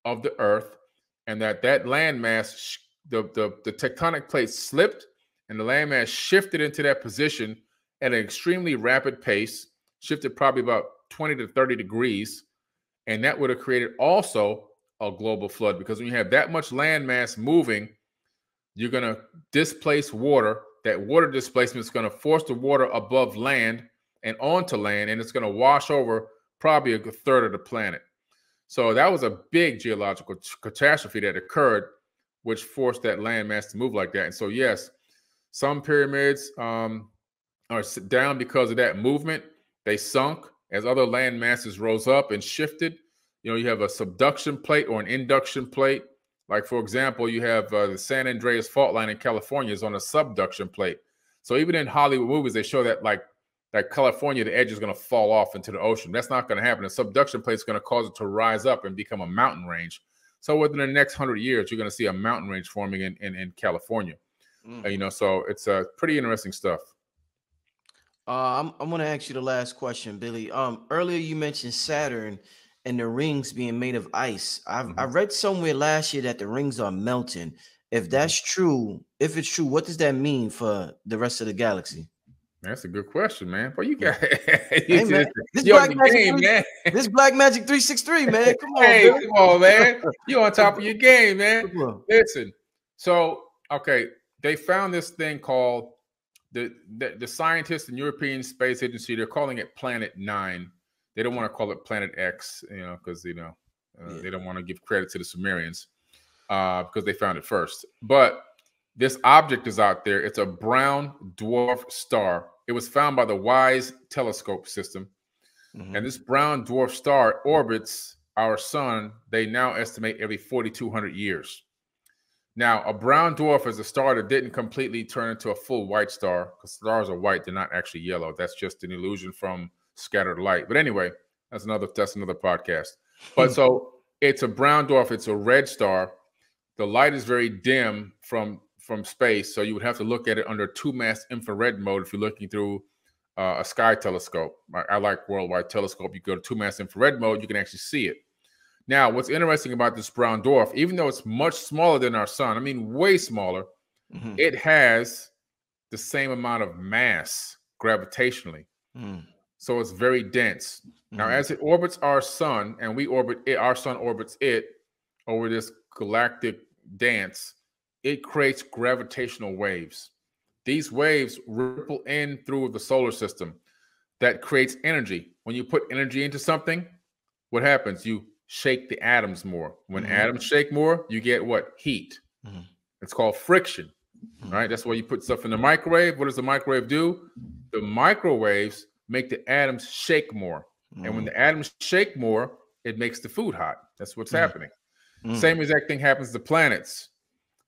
B: of the Earth, and that landmass, the tectonic plates slipped, and the landmass shifted into that position at an extremely rapid pace, shifted probably about 20 to 30 degrees, and that would have created also a global flood, because when you have that much landmass moving, you're going to displace water. That water displacement is going to force the water above land and onto land, and it's going to wash over probably a third of the planet. So that was a big geological catastrophe that occurred, which forced that landmass to move like that. And so, yes, some pyramids are down because of that movement. They sunk as other land masses rose up and shifted. You know, you have a subduction plate or an induction plate. Like, for example, you have the San Andreas fault line in California is on a subduction plate. So even in Hollywood movies, they show that California, the edge is going to fall off into the ocean. That's not going to happen. A subduction plate is going to cause it to rise up and become a mountain range. So within the next 100 years, you're going to see a mountain range forming in California. You know, so it's pretty interesting stuff.
A: I'm going to ask you the last question, Billy. Earlier you mentioned Saturn and the rings being made of ice. I read somewhere last year that the rings are melting. If that's true, if it's true, what does that mean for the rest of the galaxy?
B: That's a good question, man. Well, you got
A: hey, man. This Black Magic 363, man. Come on,
B: Billy. Come on, man. You on top of your game, man. Listen. So, okay, they found this thing called the scientists in European Space Agency. They're calling it Planet 9. They don't want to call it Planet X, you know, because they don't want to give credit to the Sumerians because they found it first. But this object is out there. It's a brown dwarf star. It was found by the WISE telescope system. And this brown dwarf star orbits our sun, they now estimate, every 4,200 years. Now, a brown dwarf is a star that didn't completely turn into a full white star, because stars are white. They're not actually yellow. That's just an illusion from scattered light. But anyway, that's another podcast. But so it's a brown dwarf. It's a red star. The light is very dim from space, so you would have to look at it under 2-mass infrared mode if you're looking through a sky telescope. I like worldwide telescope. You go to 2-mass infrared mode, you can actually see it. Now, what's interesting about this brown dwarf, even though it's much smaller than our sun, I mean way smaller, it has the same amount of mass gravitationally. So it's very dense. Now, as it orbits our sun, and we orbit it, our sun orbits it over this galactic dance, it creates gravitational waves. These waves ripple in through the solar system. That creates energy. When you put energy into something, what happens? You shake the atoms more. When atoms shake more, you get what? Heat. It's called friction, right? That's why you put stuff in the microwave. What does the microwave do? The microwaves make the atoms shake more. And when the atoms shake more, it makes the food hot. That's what's happening. Same exact thing happens to planets.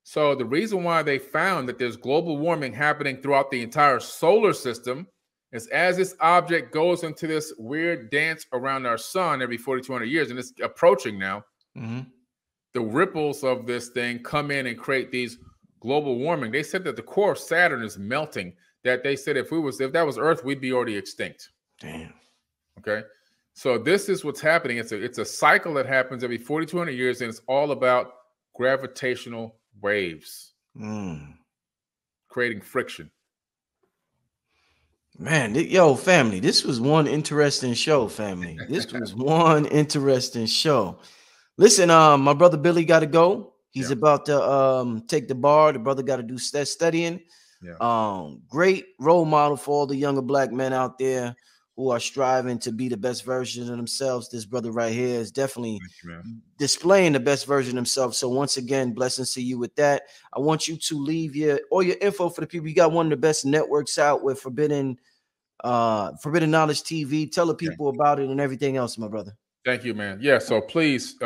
B: So the reason why they found that there's global warming happening throughout the entire solar system is as this object goes into this weird dance around our sun every 4,200 years, and it's approaching now, the ripples of this thing come in and create these global warming. They said that the core of Saturn is melting, that they said if that was Earth, we'd be already extinct.
A: Damn.
B: Okay. So this is what's happening. It's a cycle that happens every 4,200 years, and it's all about gravitational waves creating friction.
A: Man, yo, family, this was one interesting show, family. This was one interesting show. Listen, my brother Billy got to go. He's about to take the bar. The brother got to do studying. Great role model for all the younger black men out there who are striving to be the best version of themselves. This brother right here is definitely displaying the best version of himself. So once again, blessings to you with that. I want you to leave all your info for the people. You got one of the best networks out with Forbidden Knowledge TV. Tell the people about it and everything else, my brother.
B: Thank you, man. Yeah, so please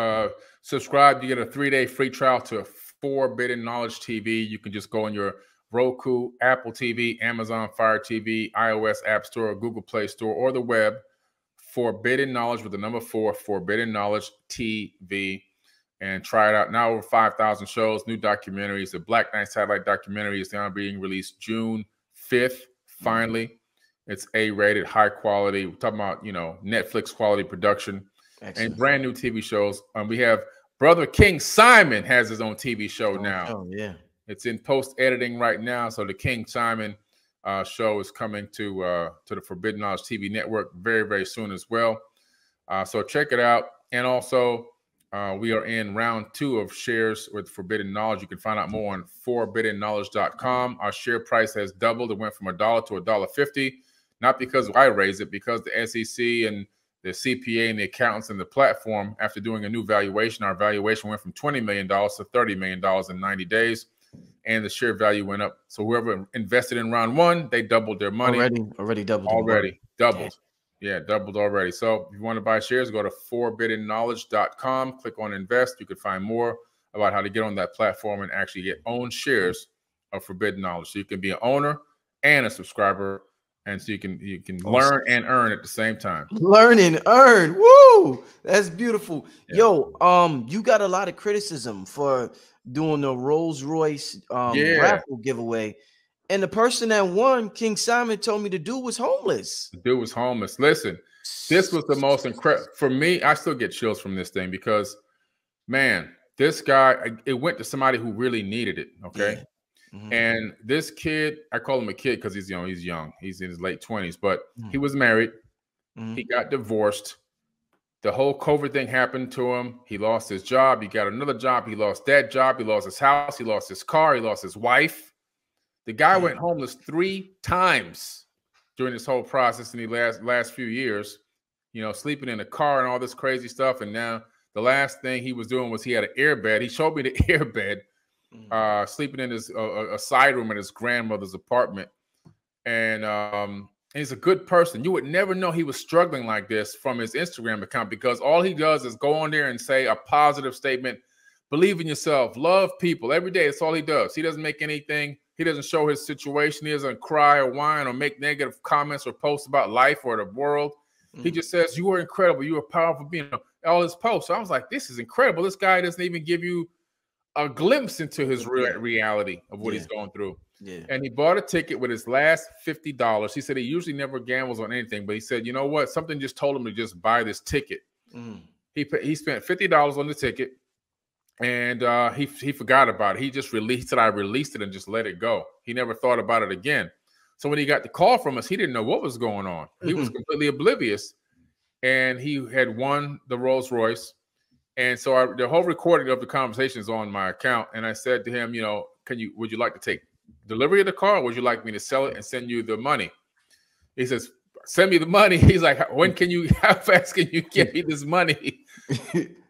B: subscribe. You get a 3-day free trial to Forbidden Knowledge TV. You can just go on your Roku, Apple TV, Amazon Fire TV, iOS App Store, Google Play Store, or the web. Forbidden Knowledge with the number 4, Forbidden Knowledge TV, and try it out. Now over 5,000 shows, new documentaries. The Black Knight Satellite documentary is now being released June 5th. Finally, it's A-rated, high quality. We're talking about, Netflix quality production. Excellent. And brand new TV shows. We have Brother King Simon has his own TV show now.
A: Oh, yeah.
B: It's in post-editing right now. So the King Simon show is coming to the Forbidden Knowledge TV network very, very soon as well. So check it out. And also, we are in round 2 of shares with Forbidden Knowledge. You can find out more on forbiddenknowledge.com. Our share price has doubled. It went from $1 to $1.50. Not because I raised it, because the SEC and the CPA and the accountants and the platform, after doing a new valuation, our valuation went from $20 million to $30 million in 90 days. And the share value went up. So whoever invested in round 1, they doubled their money.
A: Already doubled.
B: Doubled. Yeah, doubled already. So if you want to buy shares, go to forbiddenknowledge.com, click on invest. You can find more about how to get on that platform and actually own shares of Forbidden Knowledge. So you can be an owner and a subscriber. And so you can learn and earn at the same time.
A: Learn and earn. Woo! That's beautiful. Yeah. Yo, you got a lot of criticism for doing the Rolls Royce raffle giveaway. And the person that won, King Simon, told me the dude was homeless.
B: The dude was homeless. Listen, this was the most incredible. For me, I still get chills from this thing because, man, this guy, it went to somebody who really needed it, okay? Yeah. And this kid, I call him a kid because he's young. He's in his late 20s, but he was married. He got divorced. The whole COVID thing happened to him. He lost his job. He got another job. He lost that job. He lost his house. He lost his car. He lost his wife. The guy went homeless 3 times during this whole process in the last few years, sleeping in a car and all this crazy stuff. And now the last thing he was doing was he had an airbed. He showed me the airbed. Sleeping in his a side room in his grandmother's apartment, and he's a good person. You would never know he was struggling like this from his Instagram account because all he does is go on there and say a positive statement, believe in yourself, love people every day. That's all he does. He doesn't make anything. He doesn't show his situation. He doesn't cry or whine or make negative comments or posts about life or the world. He just says, you are incredible. You are powerful being. All his posts. So I was like, this is incredible. This guy doesn't even give you a glimpse into his reality of what he's going through. Yeah. And he bought a ticket with his last $50. He said he usually never gambles on anything, but he said, you know what? Something just told him to just buy this ticket. He spent $50 on the ticket, and he forgot about it. He just released it. I released it and just let it go. He never thought about it again. So when he got the call from us, he didn't know what was going on. He was completely oblivious, and he had won the Rolls Royce. And so the whole recording of the conversation is on my account. And I said to him, would you like to take delivery of the car? Or would you like me to sell it and send you the money? He says, send me the money. He's like, how fast can you get me this money?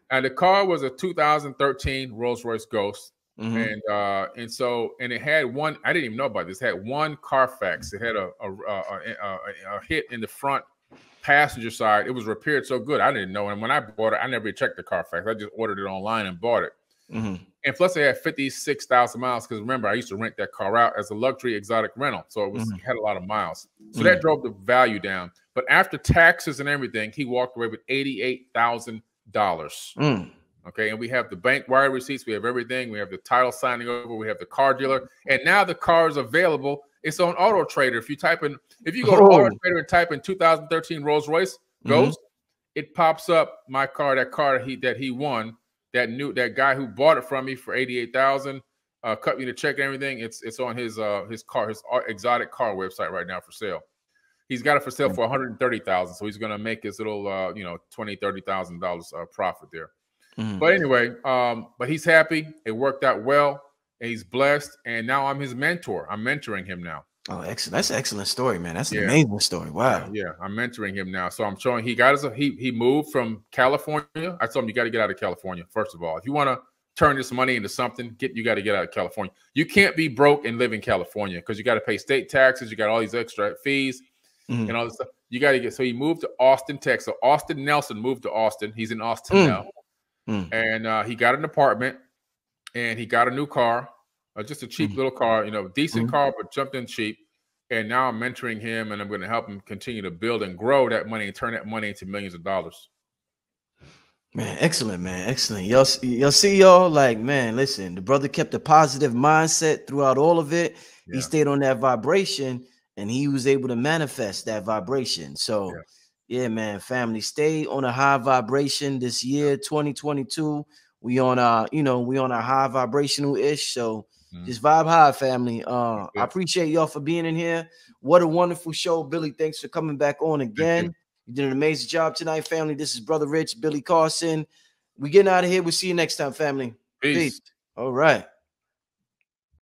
B: And the car was a 2013 Rolls Royce Ghost. And it had one, I didn't even know about this. It had one Carfax. It had a hit in the front passenger side. It was repaired so good I didn't know. And when I bought it, I never checked the Carfax. I just ordered it online and bought it. And plus, they had 56,000 miles. Because remember, I used to rent that car out as a luxury exotic rental, so it was had a lot of miles. So that drove the value down. But after taxes and everything, he walked away with $88,000. Okay, and we have the bank wire receipts, we have everything, we have the title signing over, we have the car dealer, and now the car is available. It's on Auto Trader. If you go to Auto Trader and type in 2013 Rolls Royce Ghost, it pops up my car, that car that he won. That guy who bought it from me for $88,000, cut me the check and everything. It's on his exotic car website right now for sale. He's got it for sale for $130,000, so he's gonna make his little $20,000-$30,000 profit there. But anyway, but he's happy. It worked out well, and he's blessed. And now I'm his mentor. I'm mentoring him now.
A: Oh, excellent! That's an excellent story, man. That's an amazing story. Wow.
B: Yeah, I'm mentoring him now. So I'm showing he moved from California. I told him you got to get out of California first of all. If you want to turn this money into something, you got to get out of California. You can't be broke and live in California because you got to pay state taxes. You got all these extra fees and all this stuff. You got to get. So he moved to Austin, Texas. So Austin Nelson moved to Austin. He's in Austin now, and he got an apartment and he got a new car. Just a cheap little car, decent car, but jumped in cheap. And now I'm mentoring him, and I'm going to help him continue to build and grow that money and turn that money into millions of dollars.
A: Man, excellent, man. Excellent. Y'all see, y'all, like, man, listen, the brother kept a positive mindset throughout all of it. Yeah. He stayed on that vibration, and he was able to manifest that vibration. So, yeah, man, family, stay on a high vibration this year, 2022. We on our high vibrational ish. So just vibe high, family. I appreciate y'all for being in here. What a wonderful show, Billy. Thanks for coming back on again. You did an amazing job tonight, family. This is Brother Rich, Billy Carson. We getting out of here. We'll see you next time, family.
B: Peace.
A: All right.